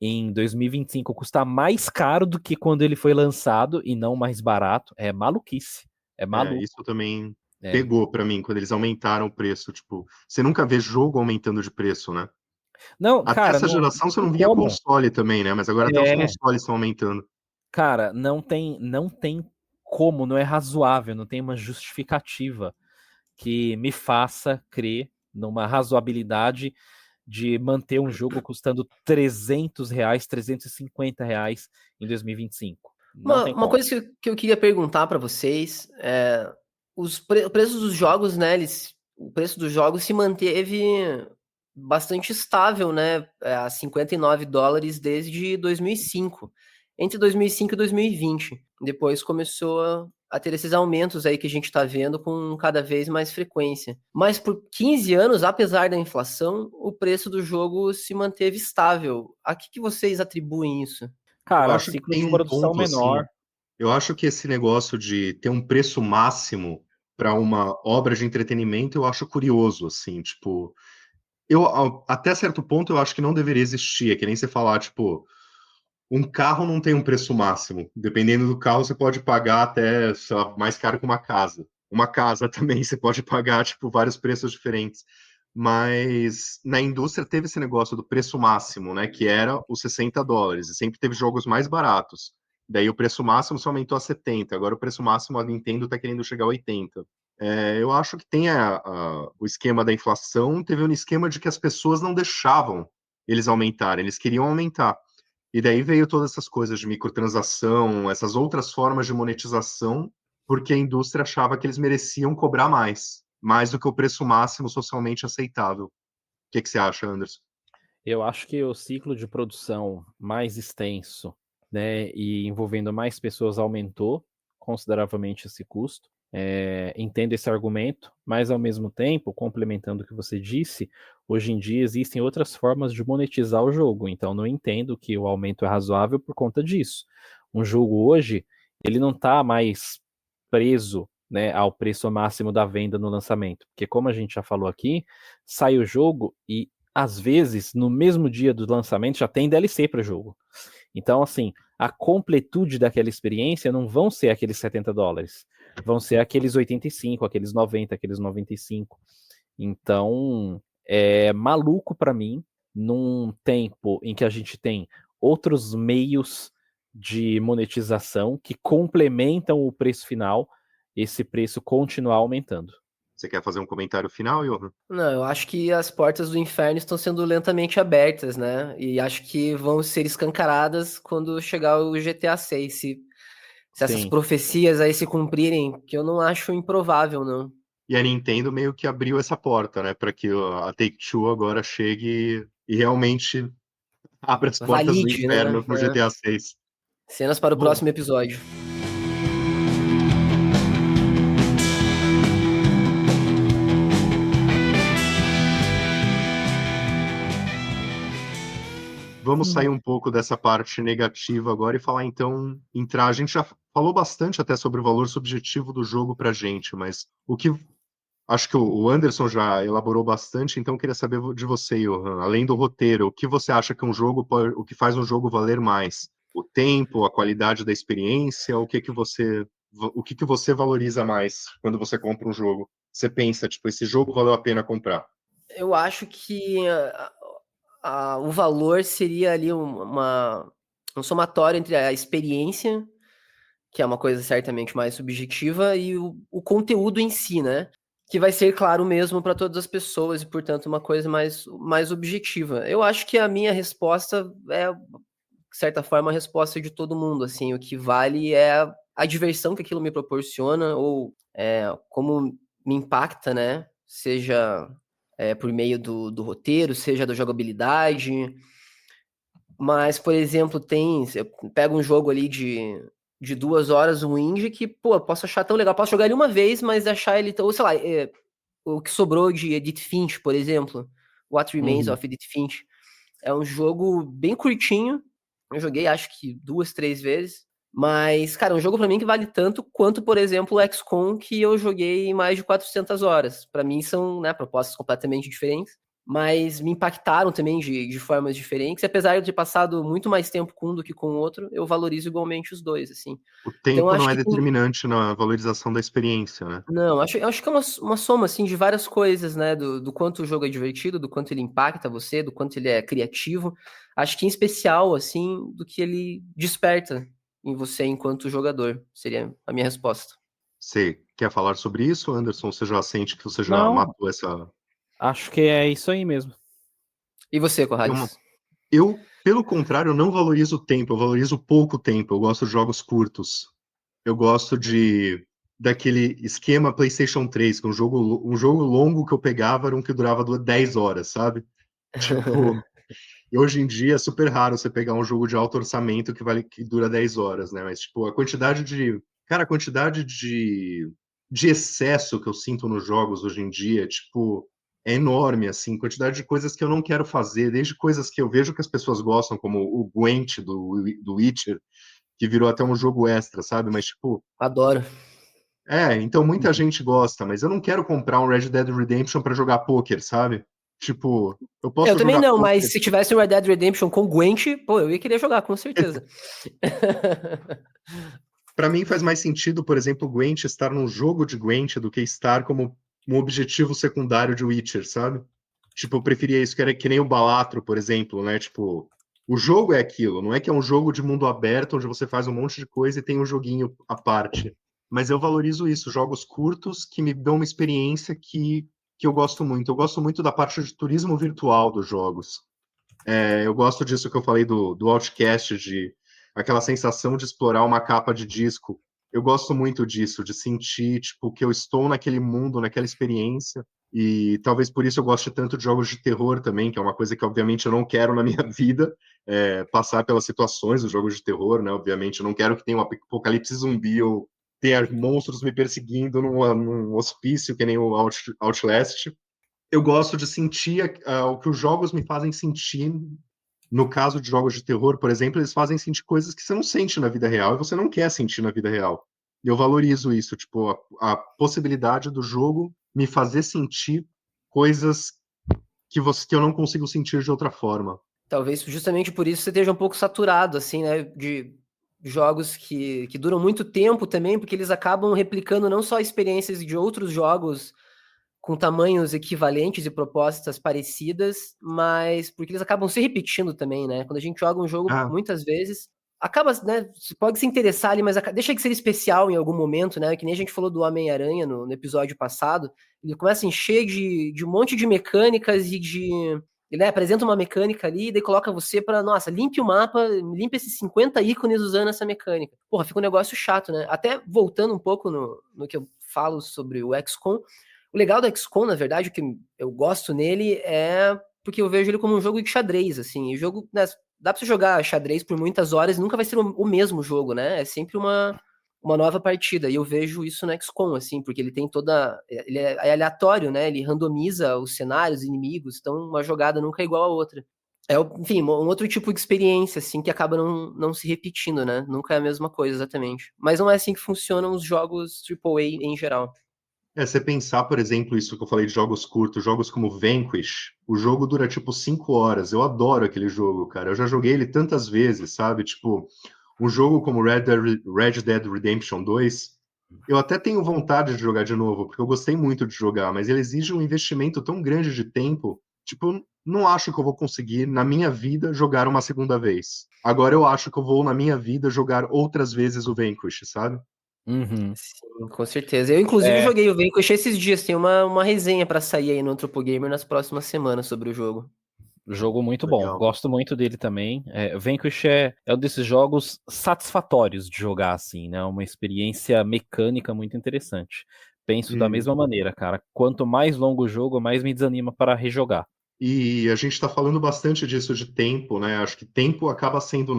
em 2025 custar mais caro do que quando ele foi lançado e não mais barato. É maluquice. É maluco. Isso também É. pegou pra mim, quando eles aumentaram o preço, tipo, você nunca vê jogo aumentando de preço, né? Não, Até cara, essa não geração você tem não via como. console também, né? Mas agora até os É, consoles estão aumentando. cara, não tem como, não é razoável, não tem uma justificativa que me faça crer numa razoabilidade de manter um jogo custando R$ 300, R$ 350 em 2025. Não tem Uma como. coisa que eu queria perguntar para vocês é o preço dos jogos, né? O preço dos jogos se manteve bastante estável, né? A $59 desde 2005. Entre 2005 e 2020. Depois começou a ter esses aumentos aí que a gente está vendo com cada vez mais frequência. Mas por 15 anos, apesar da inflação, o preço do jogo se manteve estável. A que vocês atribuem isso? Eu Cara, acho que ciclo tem de um produção ponto assim. menor. Eu acho que esse negócio de ter um preço máximo para uma obra de entretenimento, eu acho curioso, assim, tipo, até certo ponto eu acho que não deveria existir, é que nem você falar, tipo, um carro não tem um preço máximo. Dependendo do carro, você pode pagar até, sei lá, mais caro que uma casa. Uma casa também você pode pagar, tipo, vários preços diferentes. Mas na indústria teve esse negócio do preço máximo, né? Que era os US$ 60. E sempre teve jogos mais baratos. Daí o preço máximo só aumentou a 70. Agora o preço máximo a Nintendo tá querendo chegar a 80. Eu acho que tem o esquema da inflação, teve um esquema de que as pessoas não deixavam eles aumentarem, eles queriam aumentar. E daí veio todas essas coisas de microtransação, essas outras formas de monetização, porque a indústria achava que eles mereciam cobrar mais do que o preço máximo socialmente aceitável. O que você acha, Anderson? Eu acho que o ciclo de produção mais extenso, né, e envolvendo mais pessoas aumentou consideravelmente esse custo. Entendo esse argumento, mas ao mesmo tempo, complementando o que você disse, hoje em dia existem outras formas de monetizar o jogo, então não entendo que o aumento é razoável por conta disso. Um jogo hoje, ele não está mais preso, né, ao preço máximo da venda no lançamento, porque como a gente já falou aqui, sai o jogo e às vezes no mesmo dia do lançamento já tem DLC para o jogo. Então, assim, a completude daquela experiência não vão ser aqueles $70, vão ser aqueles 85, aqueles 90, aqueles 95. Então, é maluco para mim, num tempo em que a gente tem outros meios de monetização que complementam o preço final, esse preço continuar aumentando. Você quer fazer um comentário final, Johan? Não, eu acho que as portas do inferno estão sendo lentamente abertas, né? E acho que vão ser escancaradas quando chegar o GTA 6. Se essas Sim. profecias aí se cumprirem, que eu não acho improvável, não. E a Nintendo meio que abriu essa porta, né, para que a Take-Two agora chegue e realmente abra as portas do Valide, né? inferno pro GTA 6. Cenas para o Bom, próximo episódio. Vamos sair um pouco dessa parte negativa agora e falar então, a gente já falou bastante até sobre o valor subjetivo do jogo pra gente, mas acho que o Anderson já elaborou bastante, então eu queria saber de você, Johan, além do roteiro, o que você acha que o que faz um jogo valer mais? O tempo, a qualidade da experiência, o que você valoriza mais quando você compra um jogo? Você pensa, tipo, esse jogo valeu a pena comprar? Eu acho que o valor seria ali um somatório entre a experiência, que é uma coisa certamente mais subjetiva, e o conteúdo em si, né? Que vai ser claro mesmo para todas as pessoas e, portanto, uma coisa mais objetiva. Eu acho que a minha resposta é, de certa forma, a resposta de todo mundo. Assim, o que vale é a diversão que aquilo me proporciona ou como me impacta, né? Seja por meio do roteiro, seja da jogabilidade. Mas, por exemplo, eu pego um jogo ali de 2 horas, um indie, que, pô, eu posso achar tão legal. Posso jogar ele uma vez, mas achar ele ou sei lá, o que sobrou de Edith Finch, por exemplo. What Remains Uhum. of Edith Finch. É um jogo bem curtinho. Eu joguei, acho que 2, 3 vezes. Mas, cara, é um jogo pra mim que vale tanto quanto, por exemplo, o XCOM, que eu joguei em mais de 400 horas. Pra mim são, né, propostas completamente diferentes, mas me impactaram também de formas diferentes. E apesar de eu ter passado muito mais tempo com um do que com o outro, eu valorizo igualmente os dois, assim. O Então, eu tempo não acho é que determinante na valorização da experiência, né? não, acho que é uma soma, assim, de várias coisas, né? Do quanto o jogo é divertido, do quanto ele impacta você, do quanto ele é criativo. Acho que em especial, assim, do que ele desperta em você enquanto jogador. Seria a minha resposta. Você quer falar sobre isso, Anderson? Você já sente que você já Não, matou essa. acho que é isso aí mesmo. E você, É uma- Corrales? Eu, pelo contrário, não valorizo o tempo, eu valorizo pouco tempo. Eu gosto de jogos curtos. Eu gosto daquele esquema PlayStation 3, que um jogo longo que eu pegava era um que durava 10 horas, sabe? Tipo, e hoje em dia é super raro você pegar um jogo de alto orçamento que dura 10 horas, né? Mas, tipo, a quantidade de excesso que eu sinto nos jogos hoje em dia, tipo, é enorme, assim, quantidade de coisas que eu não quero fazer, desde coisas que eu vejo que as pessoas gostam, como o Gwent do Witcher, que virou até um jogo extra, sabe? Mas, tipo, Adoro. então muita gente gosta, mas eu não quero comprar um Red Dead Redemption pra jogar poker, sabe? Tipo, eu Eu posso também jogar não, mas poker. se tivesse um Red Dead Redemption com Gwent, pô, eu ia querer jogar, com certeza. Para mim faz mais sentido, por exemplo, o Gwent estar num jogo de Gwent do que estar como um objetivo secundário de Witcher, sabe? Tipo, eu preferia isso, que era que nem o Balatro, por exemplo, né? Tipo, o jogo é aquilo, não é que é um jogo de mundo aberto onde você faz um monte de coisa e tem um joguinho à parte. Mas eu valorizo isso, jogos curtos que me dão uma experiência que eu gosto muito. Eu gosto muito da parte de turismo virtual dos jogos. Eu gosto disso que eu falei do Outcast, de aquela sensação de explorar uma capa de disco. Eu gosto muito disso, de sentir, tipo, que eu estou naquele mundo, naquela experiência. E talvez por isso eu goste tanto de jogos de terror também, que é uma coisa que, obviamente, eu não quero na minha vida, passar pelas situações dos jogos de terror, né? Obviamente, eu não quero que tenha um apocalipse zumbi ou tenha monstros me perseguindo num hospício, que nem o Outlast. Eu gosto de sentir o que os jogos me fazem sentir. No caso de jogos de terror, por exemplo, eles fazem sentir coisas que você não sente na vida real e você não quer sentir na vida real. E eu valorizo isso, tipo, a possibilidade do jogo me fazer sentir coisas que eu não consigo sentir de outra forma. Talvez justamente por isso você esteja um pouco saturado, assim, né, de jogos que duram muito tempo também, porque eles acabam replicando não só experiências de outros jogos com tamanhos equivalentes e propostas parecidas, mas porque eles acabam se repetindo também, né? Quando a gente joga um jogo, Ah, muitas vezes, acaba, né? Você pode se interessar ali, mas deixa de ser especial em algum momento, né? Que nem a gente falou do Homem-Aranha no episódio passado. Ele começa a encher de um monte de mecânicas e de. Ele, né, apresenta uma mecânica ali, e daí coloca você pra, nossa, limpe o mapa, limpe esses 50 ícones usando essa mecânica. Porra, fica um negócio chato, né? Até voltando um pouco no que eu falo sobre o XCOM, o legal do XCOM, na verdade, o que eu gosto nele é porque eu vejo ele como um jogo de xadrez, assim. E o jogo, né, dá pra você jogar xadrez por muitas horas e nunca vai ser o mesmo jogo, né? É sempre uma nova partida. E eu vejo isso no XCOM, assim, porque ele tem toda. Ele é aleatório, né? Ele randomiza os cenários, inimigos, então uma jogada nunca é igual a outra. enfim, um outro tipo de experiência, assim, que acaba não se repetindo, né? Nunca é a mesma coisa, exatamente. Mas não é assim que funcionam os jogos AAA em geral. Você pensar, por exemplo, isso que eu falei de jogos curtos, jogos como Vanquish, o jogo dura tipo 5 horas. Eu adoro aquele jogo, cara. Eu já joguei ele tantas vezes, sabe? Tipo, um jogo como Red Dead Redemption 2, eu até tenho vontade de jogar de novo, porque eu gostei muito de jogar, mas ele exige um investimento tão grande de tempo. Tipo, não acho que eu vou conseguir, na minha vida, jogar uma segunda vez. Agora eu acho que eu vou, na minha vida, jogar outras vezes o Vanquish, sabe? Uhum. Sim, com certeza. Eu, inclusive, É, joguei o Vanquish esses dias. Tem uma resenha pra sair aí no Antropo Gamer nas próximas semanas sobre o jogo. jogo muito bom. Legal. Gosto muito dele também. Vanquish é um desses jogos satisfatórios de jogar, assim, né? Uma experiência mecânica muito interessante. Penso da Uhum. mesma maneira, cara. Quanto mais longo o jogo, mais me desanima para rejogar. E a gente está falando bastante disso de tempo, né? Acho que tempo acaba sendo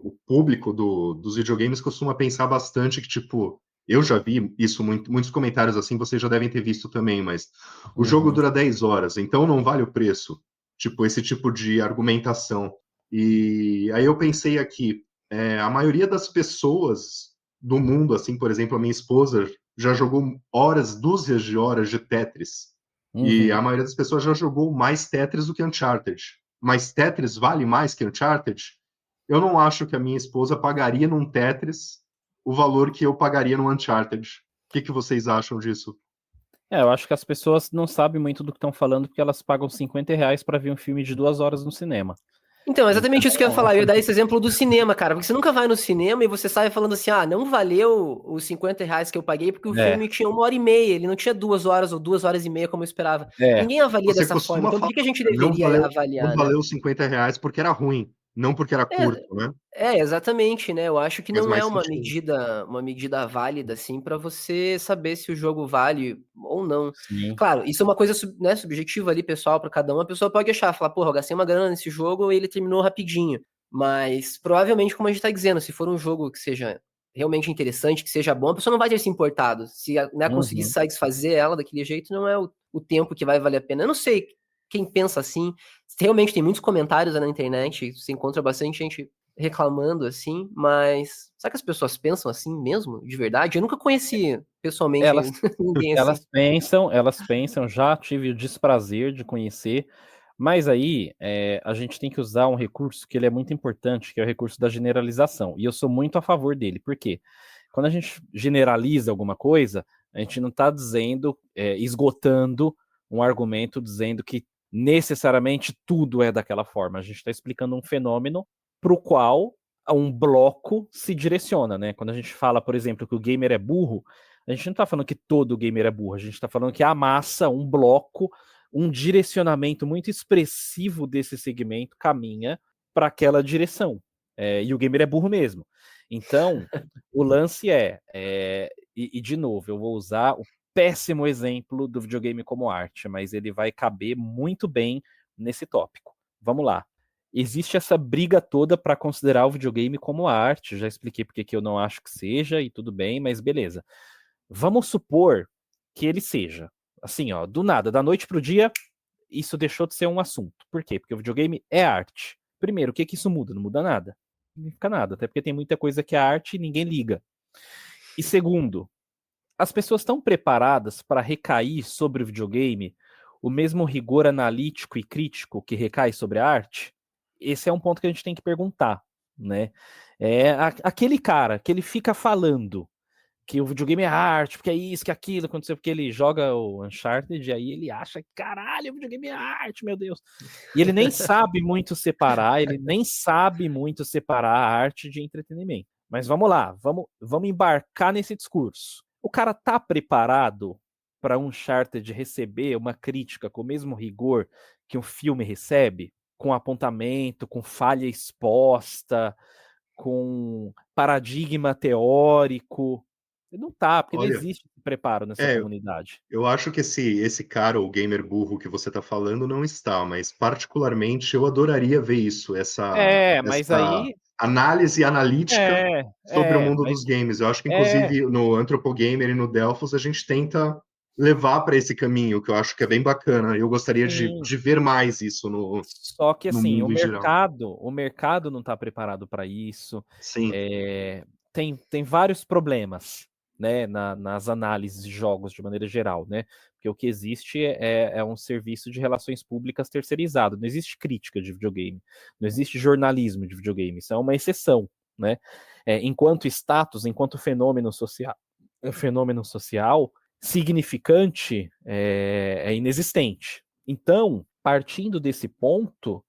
o público dos videogames costuma pensar bastante que, tipo, eu já vi isso, muitos comentários assim, vocês já devem ter visto também, mas o jogo Uhum. dura 10 horas, então não vale o preço. Tipo, esse tipo de argumentação. E aí eu pensei aqui, a maioria das pessoas do mundo, assim, por exemplo, a minha esposa já jogou horas, dúzias de horas de Tetris. E a Uhum. maioria das pessoas já jogou mais Tetris do que Uncharted. Mas Tetris vale mais que Uncharted? Eu não acho que a minha esposa pagaria num Tetris o valor que eu pagaria no Uncharted. O que vocês acham disso? Eu acho que as pessoas não sabem muito do que estão falando porque elas pagam R$ 50 para ver um filme de 2 horas no cinema. Então, é exatamente isso que eu ia Então, falar. Eu ia dar esse exemplo do cinema, cara. Porque você nunca vai no cinema e você sai falando assim, ah, não valeu os R$ 50 que eu paguei porque o é, filme tinha 1 hora e meia. Ele não tinha 2 horas ou 2 horas e meia como eu esperava. é, Ninguém avalia Você dessa forma. costuma Então, por falar, que a gente não deveria valeu, não avaliar, né? valeu os R$ 50 porque era ruim, não porque era É, curto, né? exatamente, né? Eu acho que Faz não é mais sentido. uma medida válida, assim, para você saber se o jogo vale ou não. sim. Claro, isso é uma coisa, né, subjetiva ali, pessoal, para cada um. A pessoa pode achar, falar, porra, eu gastei uma grana nesse jogo e ele terminou rapidinho. Mas, provavelmente, como a gente tá dizendo, se for um jogo que seja realmente interessante, que seja bom, a pessoa não vai ter se importado. Se, né, conseguir Uhum. satisfazer ela daquele jeito, não é o tempo que vai valer a pena. Eu não sei quem pensa assim. Realmente tem muitos comentários na internet, você encontra bastante gente reclamando assim, mas será que as pessoas pensam assim mesmo, de verdade? Eu nunca conheci pessoalmente Elas, ninguém assim. elas pensam, já tive o desprazer de conhecer, mas aí a gente tem que usar um recurso que ele é muito importante, que é o recurso da generalização. E eu sou muito a favor dele. Por quê? Quando a gente generaliza alguma coisa, a gente não está dizendo, esgotando um argumento dizendo que necessariamente tudo é daquela forma. A gente está explicando um fenômeno para o qual um bloco se direciona, né? Quando a gente fala, por exemplo, que o gamer é burro, a gente não está falando que todo gamer é burro, a gente está falando que a massa, um bloco, um direcionamento muito expressivo desse segmento caminha para aquela direção. E o gamer é burro mesmo. Então, o lance e de novo, eu vou usar o péssimo exemplo do videogame como arte, mas ele vai caber muito bem nesse tópico. Vamos lá. Existe essa briga toda para considerar o videogame como arte. Já expliquei porque que eu não acho que seja e tudo bem, mas beleza. Vamos supor que ele seja. Assim, ó, do nada, da noite pro dia, isso deixou de ser um assunto. Por quê? Porque o videogame é arte. Primeiro, o que que isso muda? Não muda nada. Não fica nada, até porque tem muita coisa que é arte e ninguém liga. E segundo, as pessoas estão preparadas para recair sobre o videogame o mesmo rigor analítico e crítico que recai sobre a arte? Esse é um ponto que a gente tem que perguntar, né? Aquele cara que ele fica falando que o videogame é arte, porque é isso, que é aquilo, aconteceu porque ele joga o Uncharted, e aí ele acha que, caralho, o videogame é arte, meu Deus. E ele nem sabe muito separar, ele nem sabe muito separar a arte de entretenimento. Mas vamos lá, vamos embarcar nesse discurso. O cara tá preparado para um Uncharted receber uma crítica com o mesmo rigor que um filme recebe? Com apontamento, com falha exposta, com paradigma teórico? Ele não tá, porque não Olha, existe preparo nessa é, comunidade. eu acho que esse cara, o gamer burro que você está falando, não está, mas particularmente eu adoraria ver isso, Mas essa aí. análise analítica É, sobre o mundo mas dos games. Eu acho que, é. inclusive, no Anthropogamer e no Delphos, a gente tenta levar para esse caminho, que eu acho que é bem bacana. Eu gostaria Sim. de ver mais isso no Só que assim, mundo em geral. o mercado não está preparado para isso. Sim, Tem vários problemas, né, nas análises de jogos de maneira geral, né? Porque o que existe é um serviço de relações públicas terceirizado. Não existe crítica de videogame, não existe jornalismo de videogame. Isso é uma exceção, né? Enquanto status, enquanto fenômeno social significante é inexistente. Então, partindo desse ponto,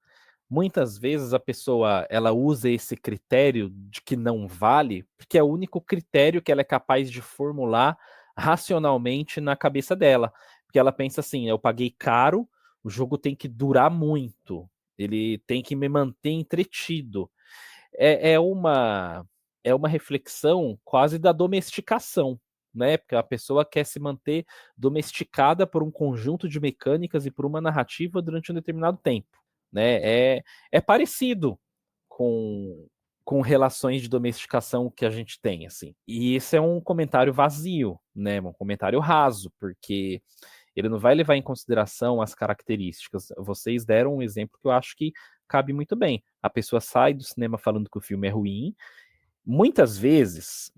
muitas vezes a pessoa ela usa esse critério de que não vale, porque é o único critério que ela é capaz de formular racionalmente na cabeça dela. Porque ela pensa assim: eu paguei caro, o jogo tem que durar muito, ele tem que me manter entretido. É uma reflexão quase da domesticação, né? Porque a pessoa quer se manter domesticada por um conjunto de mecânicas e por uma narrativa durante um determinado tempo, né? É parecido com relações de domesticação que a gente tem, assim. E esse é um comentário vazio, né? Um comentário raso, porque ele não vai levar em consideração as características. Vocês deram um exemplo que eu acho que cabe muito bem. A pessoa sai do cinema falando que o filme é ruim. Muitas vezes,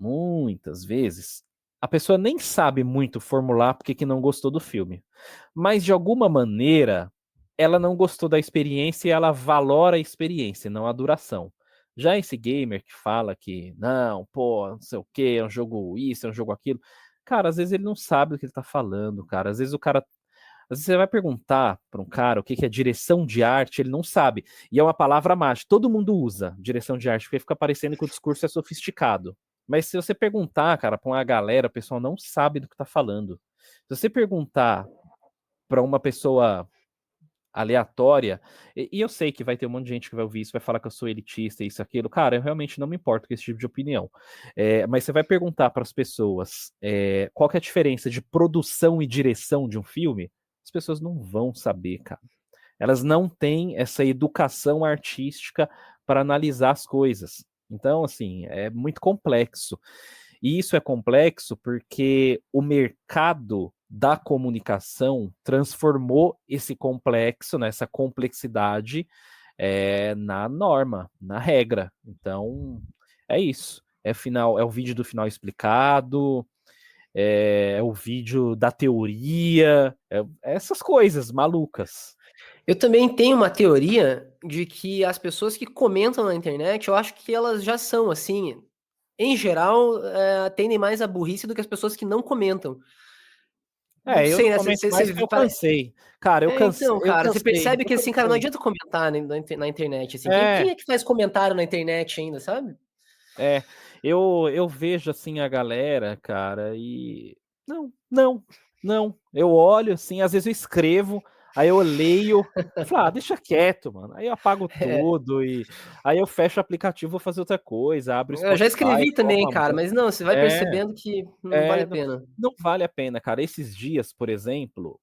a pessoa nem sabe muito formular porque que não gostou do filme. Mas de alguma maneira, ela não gostou da experiência e ela valora a experiência, não a duração. Já esse gamer que fala que não, pô, não sei o que, é um jogo isso, é um jogo aquilo. Cara, às vezes ele não sabe do que ele tá falando, cara. Às vezes o cara às vezes você vai perguntar para um cara o que é direção de arte, ele não sabe. E é uma palavra mágica. Todo mundo usa direção de arte, porque fica parecendo que o discurso é sofisticado. Mas se você perguntar, cara, para uma galera, o pessoal não sabe do que está falando. Se você perguntar para uma pessoa aleatória, e eu sei que vai ter um monte de gente que vai ouvir isso, vai falar que eu sou elitista, isso, aquilo. Cara, eu realmente não me importo com esse tipo de opinião. Mas você vai perguntar para as pessoas qual que é a diferença de produção e direção de um filme, as pessoas não vão saber, cara. Elas não têm essa educação artística para analisar as coisas. Então, assim, é muito complexo. E isso é complexo porque o mercado da comunicação transformou esse complexo, né, essa complexidade, na norma, na regra. Então, é isso. É o vídeo do final explicado, é o vídeo da teoria, essas coisas malucas. Eu também tenho uma teoria de que as pessoas que comentam na internet, eu acho que elas já são, assim, em geral, tendem mais à burrice do que as pessoas que não comentam. Não Eu sei, não né? comento mais porque eu cansei. Cara, Então, eu cara, você cansei, percebe eu que, assim, cara, não cansei. adianta comentar na internet, assim. Quem É, é que faz comentário na internet ainda, sabe? é. Eu vejo assim a galera, cara, e. Não, não, não. Eu olho assim, às vezes eu escrevo, aí eu leio, falo, deixa quieto, mano. Aí eu apago É, tudo e aí eu fecho o aplicativo, vou fazer outra coisa, abro o eu já Spotify, escrevi coloco também, uma cara, mas não, você vai É, percebendo que não vale a não, pena. não vale a pena, cara. Esses dias, por exemplo,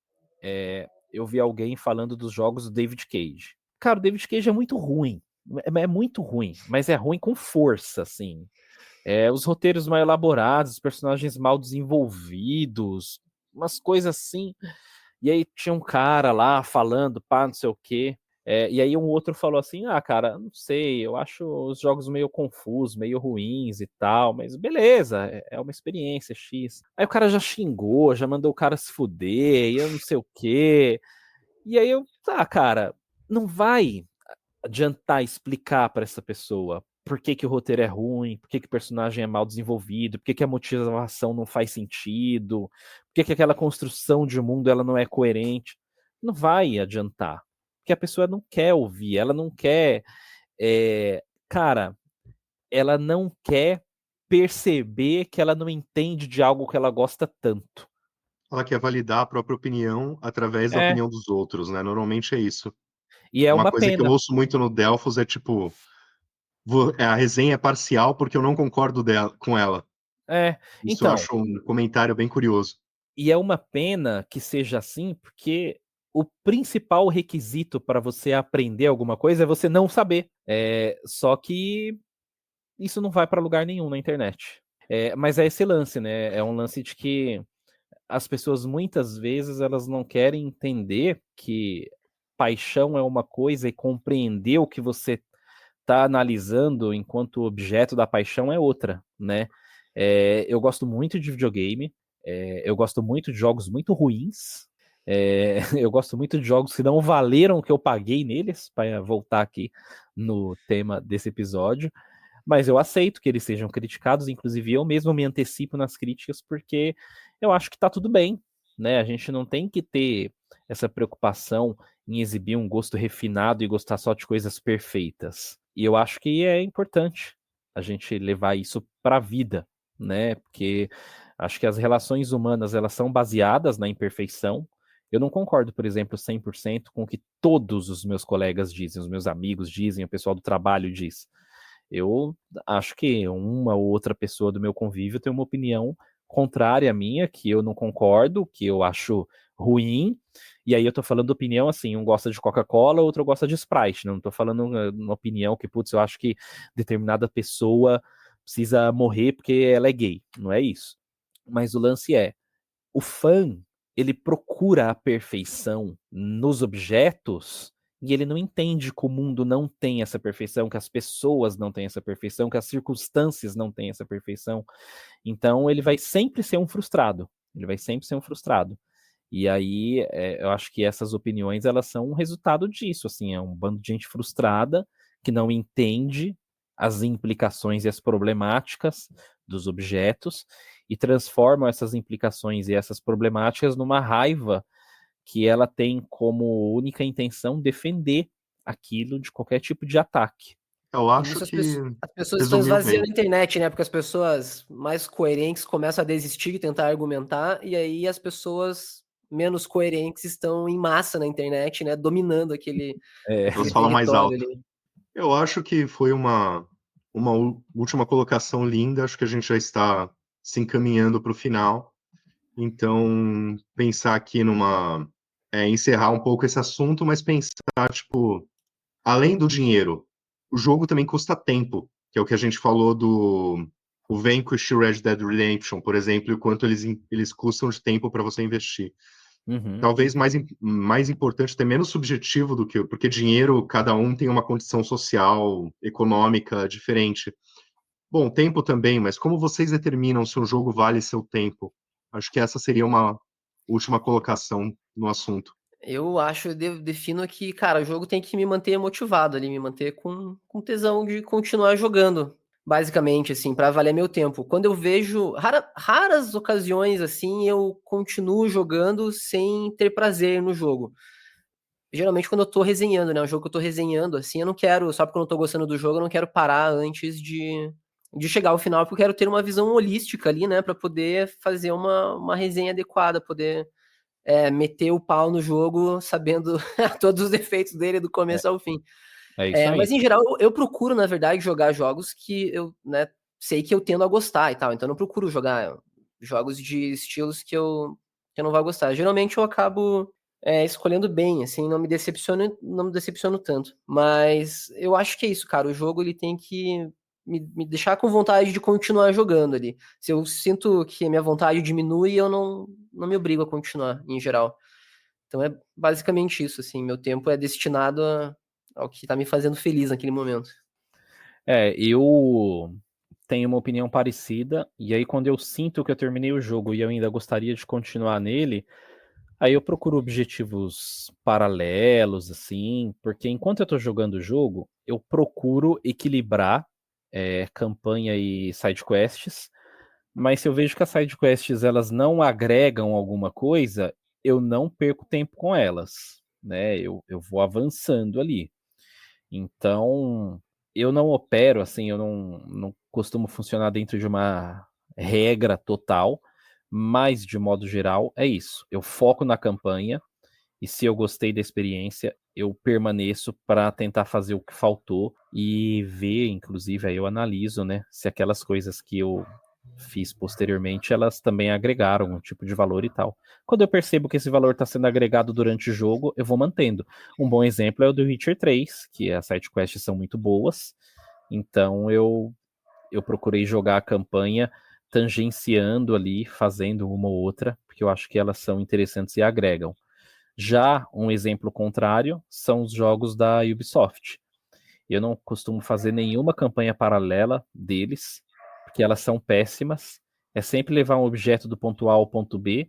eu vi alguém falando dos jogos do David Cage. Cara, o David Cage é muito ruim. É muito ruim, mas é ruim com força, assim. Os roteiros mal elaborados, os personagens mal desenvolvidos, umas coisas assim. E aí tinha um cara lá falando, pá, não sei o quê. E aí um outro falou assim: ah, cara, não sei, eu acho os jogos meio confusos, meio ruins e tal, mas beleza, é uma experiência X. Aí o cara já xingou, já mandou o cara se fuder, e eu não sei o quê. E aí cara, não vai adiantar explicar para essa pessoa por que, que o roteiro é ruim, por que, que o personagem é mal desenvolvido, por que, que a motivação não faz sentido, por que, que aquela construção de mundo ela não é coerente. Não vai adiantar. Porque a pessoa não quer ouvir, ela não quer. Cara, ela não quer perceber que ela não entende de algo que ela gosta tanto. ela quer validar a própria opinião através da É, opinião dos outros, né, normalmente é isso. e é Uma uma coisa que eu pena. ouço muito no Delphos é tipo, a resenha é parcial porque eu não concordo com ela. Isso eu Então, acho um comentário bem curioso. e é uma pena que seja assim, porque o principal requisito para você aprender alguma coisa é você não saber. Só que isso não vai para lugar nenhum na internet. Mas é esse lance, né? É um lance de que as pessoas muitas vezes elas não querem entender que paixão é uma coisa e compreender o que você está analisando enquanto objeto da paixão é outra, né? Eu gosto muito de videogame, eu gosto muito de jogos muito ruins, eu gosto muito de jogos que não valeram o que eu paguei neles, para voltar aqui no tema desse episódio, mas eu aceito que eles sejam criticados, inclusive eu mesmo me antecipo nas críticas, porque eu acho que tá tudo bem, né? A gente não tem que ter essa preocupação em exibir um gosto refinado e gostar só de coisas perfeitas. E eu acho que é importante a gente levar isso para a vida, né? Porque acho que as relações humanas, elas são baseadas na imperfeição. Eu não concordo, por exemplo, 100% com o que todos os meus colegas dizem, os meus amigos dizem, o pessoal do trabalho diz. Eu acho que uma ou outra pessoa do meu convívio tem uma opinião contrária à minha, que eu não concordo, que eu acho ruim, e aí eu tô falando opinião assim, um gosta de Coca-Cola, outro gosta de Sprite, não tô falando uma opinião que, putz, eu acho que determinada pessoa precisa morrer porque ela é gay, não é isso. Mas o lance é, o fã, ele procura a perfeição nos objetos e ele não entende que o mundo não tem essa perfeição, que as pessoas não têm essa perfeição, que as circunstâncias não têm essa perfeição. Então ele vai sempre ser um frustrado. Ele vai sempre ser um frustrado. E aí eu acho que essas opiniões elas são um resultado disso. Assim, é um bando de gente frustrada que não entende as implicações e as problemáticas dos objetos e transformam essas implicações e essas problemáticas numa raiva que ela tem como única intenção defender aquilo de qualquer tipo de ataque. Eu E acho nisso que as pessoas estão resumiu esvaziando bem. a internet, né? Porque as pessoas mais coerentes começam a desistir e tentar argumentar, e aí as pessoas menos coerentes estão em massa na internet, né? Dominando Elas aquele falam mais território alto. ali. Eu acho que foi uma última colocação linda. Acho que a gente já está se encaminhando para o final. Então, pensar aqui encerrar um pouco esse assunto, mas pensar, tipo, além do dinheiro, o jogo também custa tempo, que é o que a gente falou do o Vanquish e Red Dead Redemption, por exemplo, e o quanto eles custam de tempo para você investir. Uhum. Talvez mais importante, até menos subjetivo do que, porque dinheiro, cada um tem uma condição social, econômica diferente. Bom, tempo também, mas como vocês determinam se um jogo vale seu tempo? Acho que essa seria uma última colocação no assunto. Eu acho, defino que, cara, o jogo tem que me manter motivado ali, me manter com tesão de continuar jogando, basicamente, assim, para valer meu tempo. Quando eu vejo raras ocasiões, assim, eu continuo jogando sem ter prazer no jogo. Geralmente quando eu tô resenhando, né? Um jogo que eu tô resenhando, assim, eu não quero, só porque eu não tô gostando do jogo, eu não quero parar antes de chegar ao final, porque eu quero ter uma visão holística ali, né? Pra poder fazer uma resenha adequada, poder meter o pau no jogo sabendo todos os defeitos dele do É, começo ao fim. é isso Mas aí. em geral, eu procuro, na verdade, jogar jogos que eu, né, sei que eu tendo a gostar e tal. Então eu não procuro jogar jogos de estilos que eu não vou gostar. Geralmente eu acabo escolhendo bem, assim, não me decepciono tanto. Mas eu acho que é isso, cara. O jogo ele tem que me deixar com vontade de continuar jogando ali. Se eu sinto que a minha vontade diminui, eu não me obrigo a continuar, em geral. Então é basicamente isso, assim. Meu tempo é destinado ao que tá me fazendo feliz naquele momento. Eu tenho uma opinião parecida, e aí quando eu sinto que eu terminei o jogo e eu ainda gostaria de continuar nele, aí eu procuro objetivos paralelos, assim, porque enquanto eu tô jogando o jogo, eu procuro equilibrar campanha e side quests, mas se eu vejo que as side quests elas não agregam alguma coisa, eu não perco tempo com elas, né? Eu vou avançando ali. Então, eu não opero assim, eu não costumo funcionar dentro de uma regra total, mas de modo geral é isso. Eu foco na campanha e se eu gostei da experiência, eu permaneço para tentar fazer o que faltou e ver, inclusive, aí eu analiso, né, se aquelas coisas que eu fiz posteriormente, elas também agregaram um tipo de valor e tal. Quando eu percebo que esse valor está sendo agregado durante o jogo, eu vou mantendo. Um bom exemplo é o do Witcher 3, que as sidequests são muito boas, então eu procurei jogar a campanha tangenciando ali, fazendo uma ou outra, porque eu acho que elas são interessantes e agregam. Já um exemplo contrário são os jogos da Ubisoft. Eu não costumo fazer nenhuma campanha paralela deles, porque elas são péssimas. É sempre levar um objeto do ponto A ao ponto B,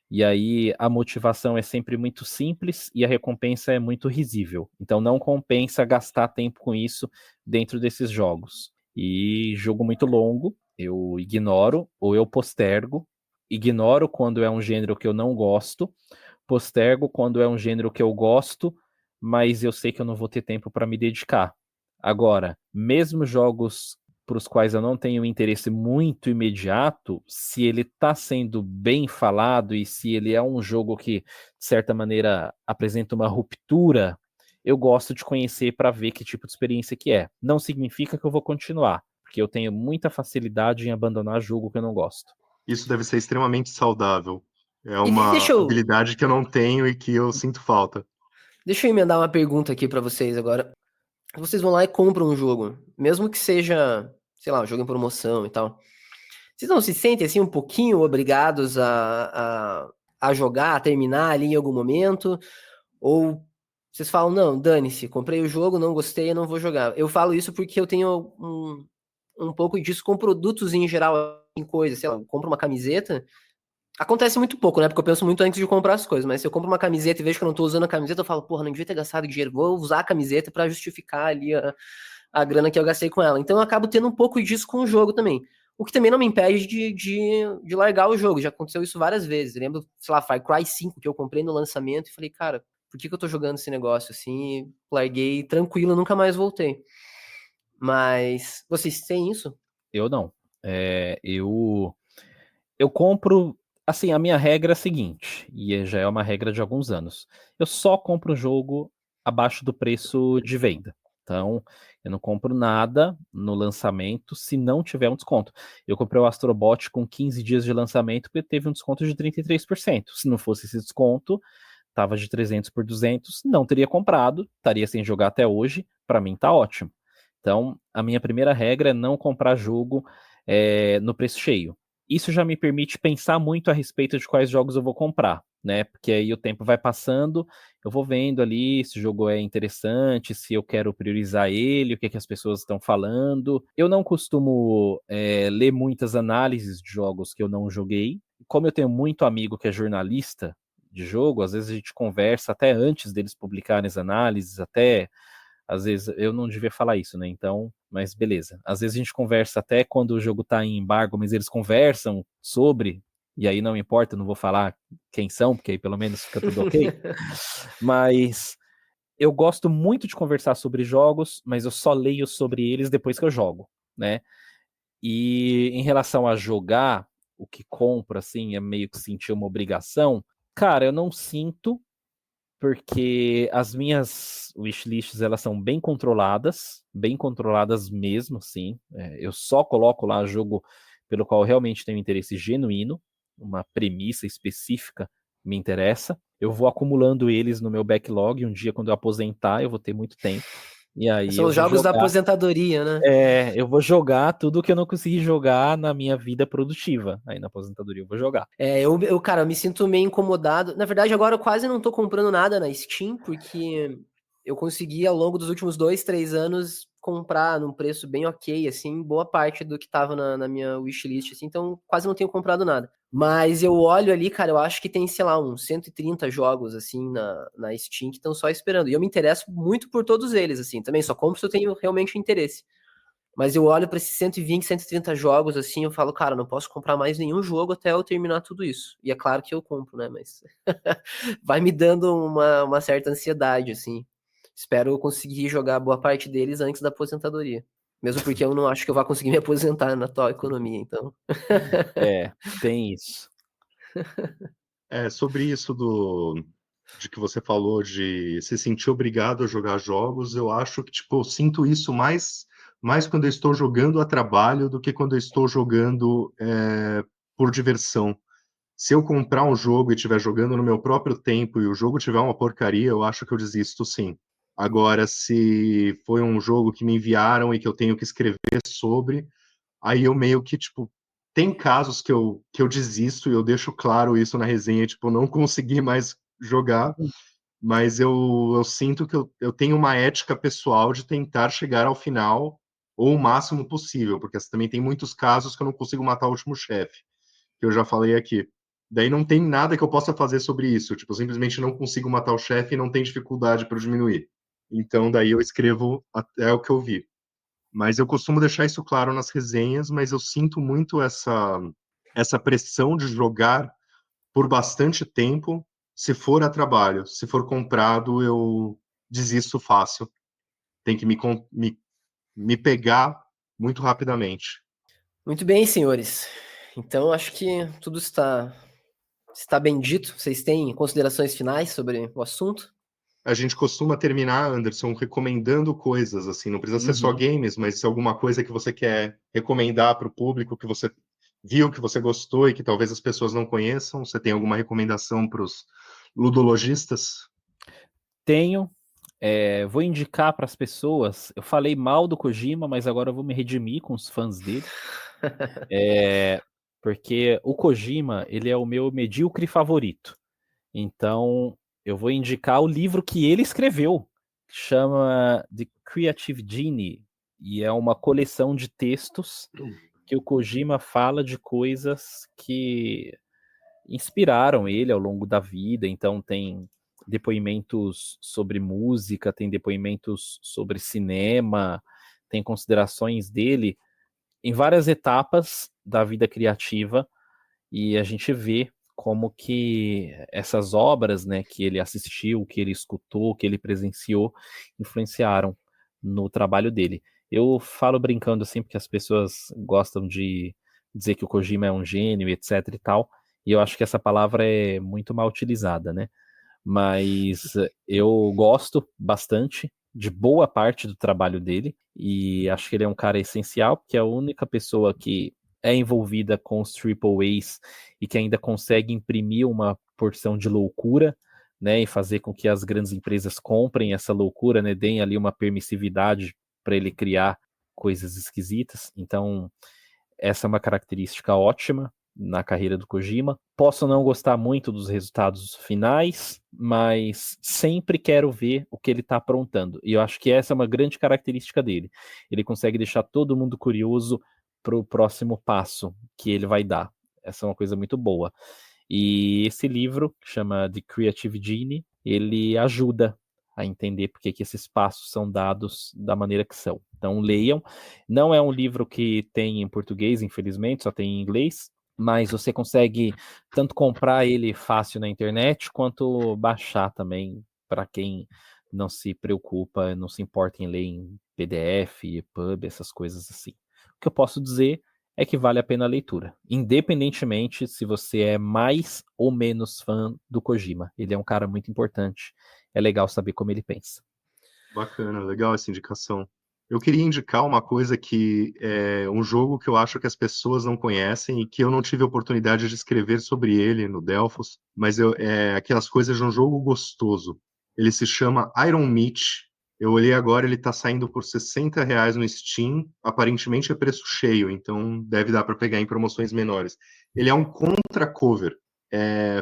e aí a motivação é sempre muito simples e a recompensa é muito risível. Então não compensa gastar tempo com isso dentro desses jogos. E jogo muito longo, eu ignoro ou eu postergo. Ignoro quando é um gênero que eu não gosto, postergo quando é um gênero que eu gosto, mas eu sei que eu não vou ter tempo para me dedicar. Agora, mesmo jogos para os quais eu não tenho interesse muito imediato, se ele está sendo bem falado e se ele é um jogo que, de certa maneira, apresenta uma ruptura, eu gosto de conhecer para ver que tipo de experiência que é. Não significa que eu vou continuar, porque eu tenho muita facilidade em abandonar jogo que eu não gosto. Isso deve ser extremamente saudável. É E uma habilidade que eu não tenho e que eu sinto falta. deixa eu emendar uma pergunta aqui pra vocês agora. Vocês vão lá e compram um jogo, mesmo que seja, sei lá, um jogo em promoção e tal. Vocês não se sentem assim um pouquinho obrigados a jogar, a terminar ali em algum momento? Ou vocês falam, não, dane-se, comprei o jogo, não gostei, eu não vou jogar. Eu falo isso porque eu tenho um pouco disso com produtos em geral, em coisas, sei lá, eu compro uma camiseta. Acontece muito pouco, né? Porque eu penso muito antes de comprar as coisas. Mas se eu compro uma camiseta e vejo que eu não tô usando a camiseta, eu falo, porra, não devia ter gastado dinheiro. Vou usar a camiseta pra justificar ali a grana que eu gastei com ela. Então eu acabo tendo um pouco disso com o jogo também. O que também não me impede de largar o jogo. Já aconteceu isso várias vezes. Eu lembro, sei lá, Far Cry 5, que eu comprei no lançamento e falei, cara, por que eu tô jogando esse negócio assim? E larguei tranquilo, nunca mais voltei. Mas vocês têm isso? Eu não. Eu compro. Assim, a minha regra é a seguinte, e já é uma regra de alguns anos. Eu só compro o jogo abaixo do preço de venda. Então, eu não compro nada no lançamento se não tiver um desconto. Eu comprei o Astrobot com 15 dias de lançamento porque teve um desconto de 33%. Se não fosse esse desconto, tava de 300 por 200, não teria comprado, estaria sem jogar até hoje. Para mim tá ótimo. Então, a minha primeira regra é não comprar jogo no preço cheio. Isso já me permite pensar muito a respeito de quais jogos eu vou comprar, né? Porque aí o tempo vai passando, eu vou vendo ali se o jogo é interessante, se eu quero priorizar ele, o que as pessoas estão falando. Eu não costumo ler muitas análises de jogos que eu não joguei. Como eu tenho muito amigo que é jornalista de jogo, às vezes a gente conversa até antes deles publicarem as análises, até às vezes eu não devia falar isso, né? Então, mas beleza. Às vezes a gente conversa até quando o jogo tá em embargo, mas eles conversam sobre, e aí não importa, não vou falar quem são, porque aí pelo menos fica tudo ok. Mas eu gosto muito de conversar sobre jogos, mas eu só leio sobre eles depois que eu jogo, né? E em relação a jogar, o que compro, assim, é meio que sentir uma obrigação. Cara, eu não sinto, porque as minhas wishlists elas são bem controladas mesmo, sim. Eu só coloco lá jogo pelo qual eu realmente tenho interesse genuíno, uma premissa específica me interessa. Eu vou acumulando eles no meu backlog. Um dia, quando eu aposentar, eu vou ter muito tempo. E aí São eu os vou jogos da jogar. aposentadoria, né? Eu vou jogar tudo que eu não consegui jogar na minha vida produtiva. Aí na aposentadoria eu vou jogar. Cara, eu me sinto meio incomodado. Na verdade, agora eu quase não tô comprando nada na Steam, porque eu consegui, ao longo dos últimos 2, 3 anos, comprar num preço bem ok, assim, boa parte do que tava na minha wishlist, assim, então quase não tenho comprado nada. Mas eu olho ali, cara, eu acho que tem, sei lá, uns 130 jogos, assim, na Steam que estão só esperando. E eu me interesso muito por todos eles, assim, também só compro se eu tenho realmente interesse. Mas eu olho para esses 120, 130 jogos, assim, eu falo, cara, não posso comprar mais nenhum jogo até eu terminar tudo isso. E é claro que eu compro, né? Mas vai me dando uma certa ansiedade, assim. Espero conseguir jogar boa parte deles antes da aposentadoria. Mesmo porque eu não acho que eu vá conseguir me aposentar na atual economia, então. Tem isso. Sobre isso de que você falou de se sentir obrigado a jogar jogos, eu acho que, tipo, eu sinto isso mais quando eu estou jogando a trabalho do que quando eu estou jogando por diversão. Se eu comprar um jogo e estiver jogando no meu próprio tempo e o jogo tiver uma porcaria, eu acho que eu desisto, sim. Agora, se foi um jogo que me enviaram e que eu tenho que escrever sobre, aí eu meio que, tipo, tem casos que eu desisto e eu deixo claro isso na resenha, tipo, não consegui mais jogar, mas eu sinto que eu tenho uma ética pessoal de tentar chegar ao final ou o máximo possível, porque também tem muitos casos que eu não consigo matar o último chefe, que eu já falei aqui. Daí não tem nada que eu possa fazer sobre isso, tipo, eu simplesmente não consigo matar o chefe e não tem dificuldade para diminuir. Então daí eu escrevo até o que eu vi. Mas eu costumo deixar isso claro nas resenhas, mas eu sinto muito essa pressão de jogar por bastante tempo, se for a trabalho. Se for comprado, eu desisto fácil. Tem que me pegar muito rapidamente. Muito bem, senhores. Então, acho que tudo está bem dito. Vocês têm considerações finais sobre o assunto? A gente costuma terminar, Anderson, recomendando coisas, assim, não precisa ser só Uhum. games, mas se alguma coisa que você quer recomendar para o público, que você viu, que você gostou e que talvez as pessoas não conheçam, você tem alguma recomendação para os ludologistas? Tenho. Vou indicar para as pessoas. Eu falei mal do Kojima, mas agora eu vou me redimir com os fãs dele. Porque o Kojima, ele é o meu medíocre favorito. Então, eu vou indicar o livro que ele escreveu, que chama The Creative Genie, e é uma coleção de textos que o Kojima fala de coisas que inspiraram ele ao longo da vida. Então, tem depoimentos sobre música, tem depoimentos sobre cinema, tem considerações dele em várias etapas da vida criativa, e a gente vê como que essas obras, né, que ele assistiu, que ele escutou, que ele presenciou, influenciaram no trabalho dele. Eu falo brincando assim, porque as pessoas gostam de dizer que o Kojima é um gênio, etc e tal, e eu acho que essa palavra é muito mal utilizada, né? Mas eu gosto bastante de boa parte do trabalho dele, e acho que ele é um cara essencial, porque é a única pessoa que é envolvida com os Triple A's e que ainda consegue imprimir uma porção de loucura, né, e fazer com que as grandes empresas comprem essa loucura, né, deem ali uma permissividade para ele criar coisas esquisitas. Então, essa é uma característica ótima na carreira do Kojima. Posso não gostar muito dos resultados finais, mas sempre quero ver o que ele está aprontando. E eu acho que essa é uma grande característica dele. Ele consegue deixar todo mundo curioso para o próximo passo que ele vai dar. Essa é uma coisa muito boa. E esse livro, que chama The Creative Genie, ele ajuda a entender por que esses passos são dados da maneira que são. Então leiam. Não é um livro que tem em português, infelizmente, só tem em inglês, mas você consegue tanto comprar ele fácil na internet, quanto baixar também, para quem não se preocupa, não se importa em ler em PDF, EPUB, essas coisas assim. O que eu posso dizer é que vale a pena a leitura, independentemente se você é mais ou menos fã do Kojima. Ele é um cara muito importante, é legal saber como ele pensa. Bacana, legal essa indicação. Eu queria indicar uma coisa que é um jogo que eu acho que as pessoas não conhecem e que eu não tive a oportunidade de escrever sobre ele no Delphos, mas é aquelas coisas de um jogo gostoso. Ele se chama Iron Meat. Eu olhei agora, ele está saindo por R$ 60 no Steam. Aparentemente é preço cheio, então deve dar para pegar em promoções menores. Ele é um Contra cover.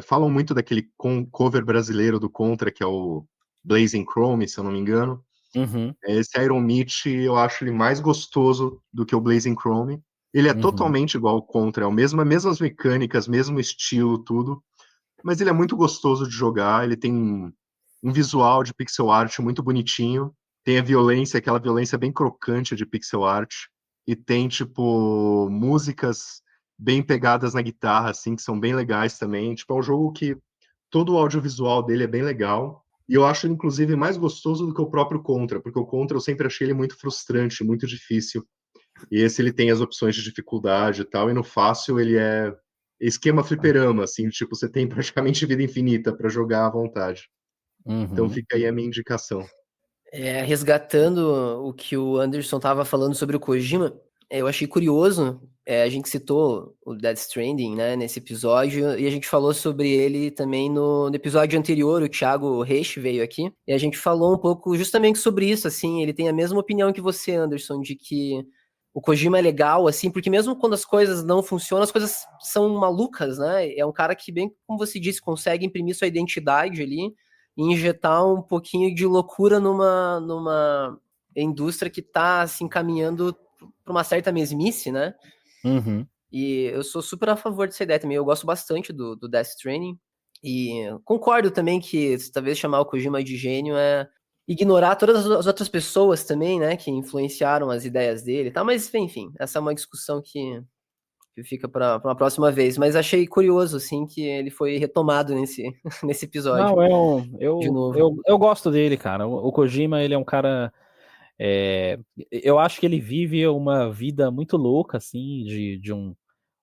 Falam muito daquele cover brasileiro do Contra, que é o Blazing Chrome, se eu não me engano. Uhum, Esse Iron Meat, eu acho ele mais gostoso do que o Blazing Chrome. Ele é uhum, totalmente igual ao Contra, é o mesmo, mesmas mecânicas, mesmo estilo, tudo. Mas ele é muito gostoso de jogar, ele tem um visual de pixel art muito bonitinho. Tem a violência, aquela violência bem crocante de pixel art. E tem, tipo, músicas bem pegadas na guitarra, assim, que são bem legais também. Tipo, é um jogo que todo o audiovisual dele é bem legal. E eu acho, inclusive, mais gostoso do que o próprio Contra, porque o Contra eu sempre achei ele muito frustrante, muito difícil. E esse ele tem as opções de dificuldade e tal, e no fácil ele é esquema fliperama, assim, tipo, você tem praticamente vida infinita para jogar à vontade. Então uhum. fica aí a minha indicação. Resgatando o que o Anderson estava falando sobre o Kojima, eu achei curioso. A gente citou o Death Stranding, né, nesse episódio, e a gente falou sobre ele também no episódio anterior. O Thiago Reich veio aqui, e a gente falou um pouco justamente sobre isso. Assim, ele tem a mesma opinião que você, Anderson, de que o Kojima é legal, assim, porque mesmo quando as coisas não funcionam, as coisas são malucas, né? É um cara que, bem como você disse, consegue imprimir sua identidade ali e injetar um pouquinho de loucura numa indústria que tá se encaminhando para uma certa mesmice, né? Uhum. E eu sou super a favor dessa ideia também. Eu gosto bastante do Death Stranding. E concordo também que talvez chamar o Kojima de gênio é ignorar todas as outras pessoas também, né? Que influenciaram as ideias dele e tal. Mas, enfim, essa é uma discussão que fica para uma próxima vez. Mas achei curioso, assim, que ele foi retomado nesse episódio Não, de eu, novo. eu, eu gosto dele, cara. O Kojima, ele é um cara. Eu acho que ele vive uma vida muito louca, assim, de um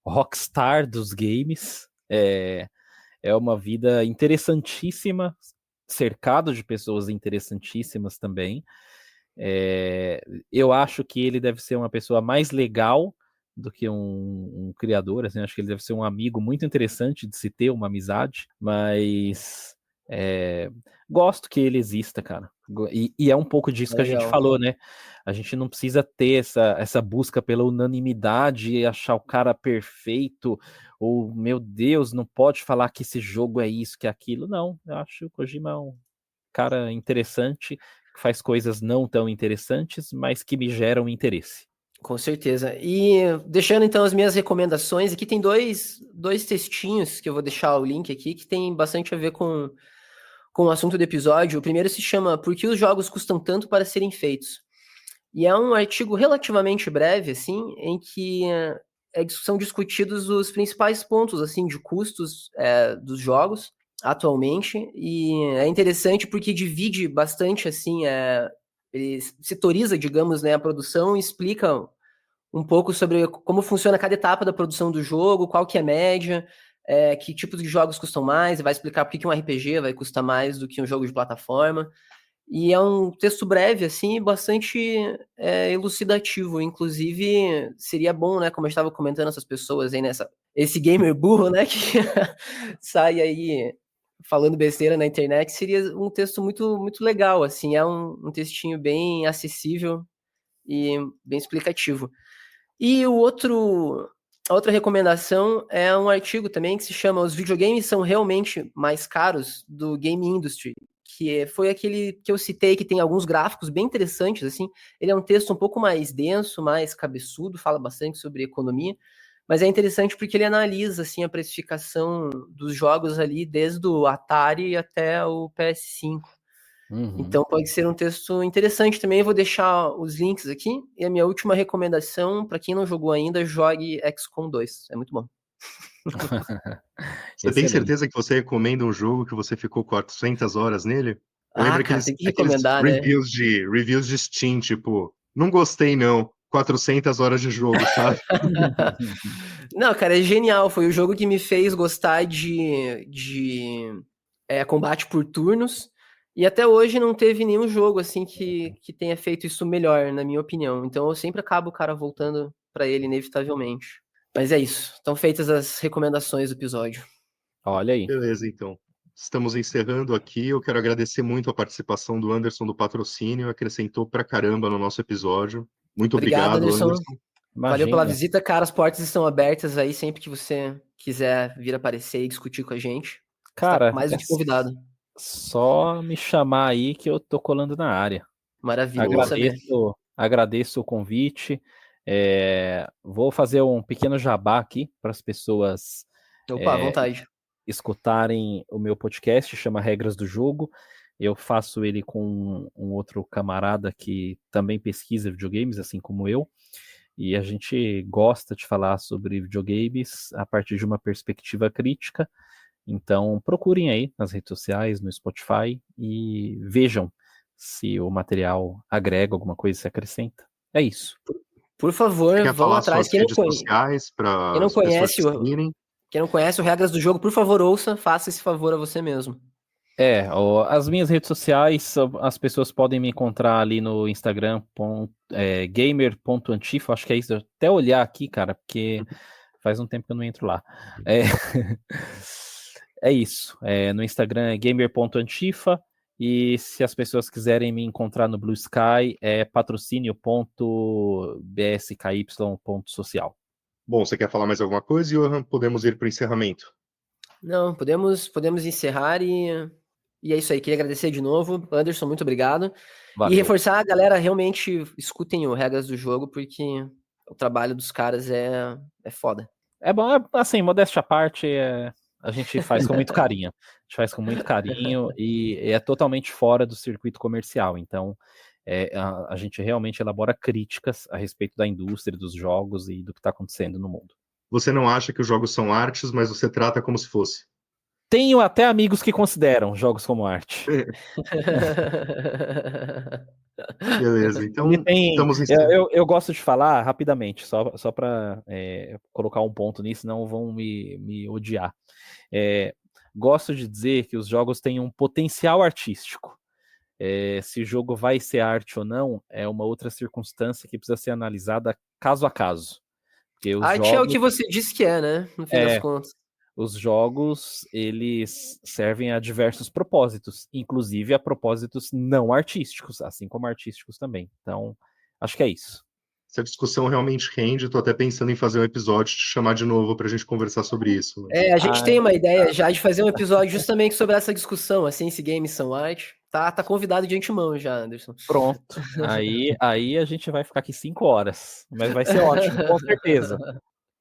rockstar dos games. É uma vida interessantíssima, cercado de pessoas interessantíssimas também. Eu acho que ele deve ser uma pessoa mais legal do que um criador, assim, acho que ele deve ser um amigo muito interessante de se ter uma amizade, mas é, gosto que ele exista, cara. E é um pouco disso que a gente Legal. falou, né? A gente não precisa ter essa busca pela unanimidade e achar o cara perfeito, ou, meu Deus, não pode falar que esse jogo é isso, que é aquilo. Não, eu acho o Kojima um cara interessante, que faz coisas não tão interessantes, mas que me geram interesse. Com certeza. E deixando então as minhas recomendações, aqui tem dois textinhos que eu vou deixar o link aqui, que tem bastante a ver com o assunto do episódio. O primeiro se chama Por que os jogos custam tanto para serem feitos? E é um artigo relativamente breve, assim, em que são discutidos os principais pontos, assim, de custos dos jogos atualmente. E é interessante porque divide bastante, assim, ele setoriza, digamos, né, a produção e explica um pouco sobre como funciona cada etapa da produção do jogo, qual que é a média, que tipos de jogos custam mais, e vai explicar por que um RPG vai custar mais do que um jogo de plataforma. E é um texto breve, assim, bastante elucidativo. Inclusive, seria bom, né, como eu estava comentando essas pessoas aí esse gamer burro, né, que sai aí falando besteira na internet, seria um texto muito, muito legal, assim, é um textinho bem acessível e bem explicativo. E a outra recomendação é um artigo também que se chama Os videogames são realmente mais caros do Game Industry, foi aquele que eu citei, que tem alguns gráficos bem interessantes, assim. Ele é um texto um pouco mais denso, mais cabeçudo, fala bastante sobre economia, mas é interessante porque ele analisa, assim, a precificação dos jogos ali, desde o Atari até o PS5. Uhum. Então pode ser um texto interessante também. Eu vou deixar os links aqui. E a minha última recomendação, para quem não jogou ainda, jogue XCOM 2. É muito bom. Você tem Excelente. certeza que você recomenda um jogo que você ficou 400 horas nele? Eu Ah, lembro cara, aqueles, tem que aqueles recomendar, né? reviews de Steam, tipo, não gostei não, 400 horas de jogo, sabe? Não, cara, é genial. Foi o jogo que me fez gostar de combate por turnos. E até hoje não teve nenhum jogo assim que tenha feito isso melhor, na minha opinião. Então eu sempre acabo, cara, voltando pra ele inevitavelmente. Mas é isso. Estão feitas as recomendações do episódio. Olha aí. Beleza, então. Estamos encerrando aqui. Eu quero agradecer muito a participação do Anderson do Patrocínio, acrescentou pra caramba no nosso episódio. Muito Obrigado, obrigado, Anderson. Anderson. Valeu pela Imagina. visita, cara. As portas estão abertas aí sempre que você quiser vir aparecer e discutir com a gente. Está Cara, mais do que convidado. só me chamar aí que eu tô colando na área. Maravilha, bom Boa. saber. Agradeço o convite. Vou fazer um pequeno jabá aqui para as pessoas Opa, à é, vontade. escutarem o meu podcast, chama Regras do Jogo. Eu faço ele com um outro camarada que também pesquisa videogames, assim como eu. E a gente gosta de falar sobre videogames a partir de uma perspectiva crítica. Então, procurem aí nas redes sociais, no Spotify e vejam se o material agrega alguma coisa, se acrescenta. É isso. Por Você favor, quer vão falar atrás. suas redes sociais Quem para não as pessoas conhece te o, seguirem? quem não conhece o Regras do Jogo, por favor, ouça, faça esse favor a você mesmo. As minhas redes sociais, as pessoas podem me encontrar ali no Instagram, gamer.antifa, acho que é isso. Eu até olhar aqui, cara, porque faz um tempo que eu não entro lá. É, é isso. No Instagram é gamer.antifa E se as pessoas quiserem me encontrar no Blue Sky, é patrocínio.bsky.social. Bom, você quer falar mais alguma coisa, Johan? Podemos ir para o encerramento. Não, podemos encerrar e é isso aí. Queria agradecer de novo. Anderson, muito obrigado. Valeu. E reforçar a galera, realmente escutem o Regras do Jogo, porque o trabalho dos caras é foda. É bom, assim, modéstia à parte, a gente faz com muito carinho. A gente faz com muito carinho e é totalmente fora do circuito comercial. Então, a gente realmente elabora críticas a respeito da indústria, dos jogos e do que está acontecendo no mundo. Você não acha que os jogos são artes, mas você trata como se fosse. Tenho até amigos que consideram jogos como arte. Beleza, então estamos eu gosto de falar rapidamente, só para colocar um ponto nisso, não vão me odiar. Gosto de dizer que os jogos têm um potencial artístico. Se o jogo vai ser arte ou não é uma outra circunstância que precisa ser analisada caso a caso. Porque os arte é o que você disse que é, né? No fim das contas. Os jogos, eles servem a diversos propósitos, inclusive a propósitos não artísticos, assim como artísticos também. Então, acho que é isso. Essa discussão realmente rende, estou até pensando em fazer um episódio, te chamar de novo para a gente conversar sobre isso. A gente tem uma ideia já de fazer um episódio justamente sobre essa discussão, assim, se games são arte. Tá convidado de antemão já, Anderson. Pronto. Aí a gente vai ficar aqui 5 horas, mas vai ser ótimo, com certeza.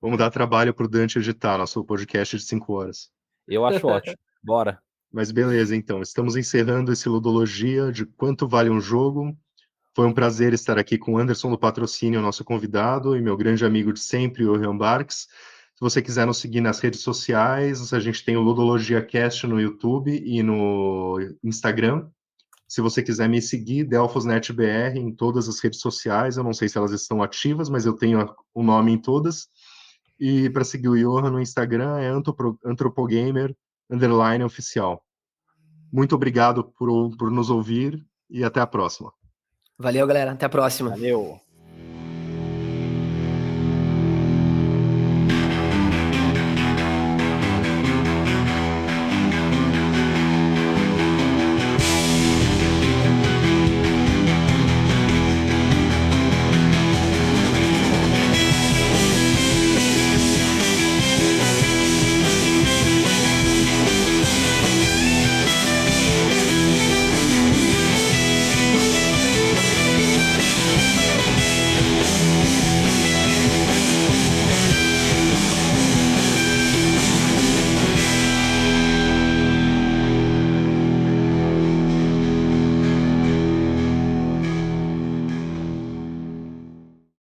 Vamos dar trabalho para o Dante editar nosso podcast de 5 horas. Eu acho ótimo. Bora. Mas beleza, então. Estamos encerrando esse Ludologia de quanto vale um jogo. Foi um prazer estar aqui com o Anderson do Patrocínio, nosso convidado, e meu grande amigo de sempre, o Johan Barks. Se você quiser nos seguir nas redes sociais, a gente tem o Ludologia Cast no YouTube e no Instagram. Se você quiser me seguir, DelphosNetBR em todas as redes sociais. Eu não sei se elas estão ativas, mas eu tenho o nome em todas. E para seguir o Johan no Instagram é antropogamer_oficial. Muito obrigado por nos ouvir e até a próxima. Valeu, galera. Até a próxima. Valeu.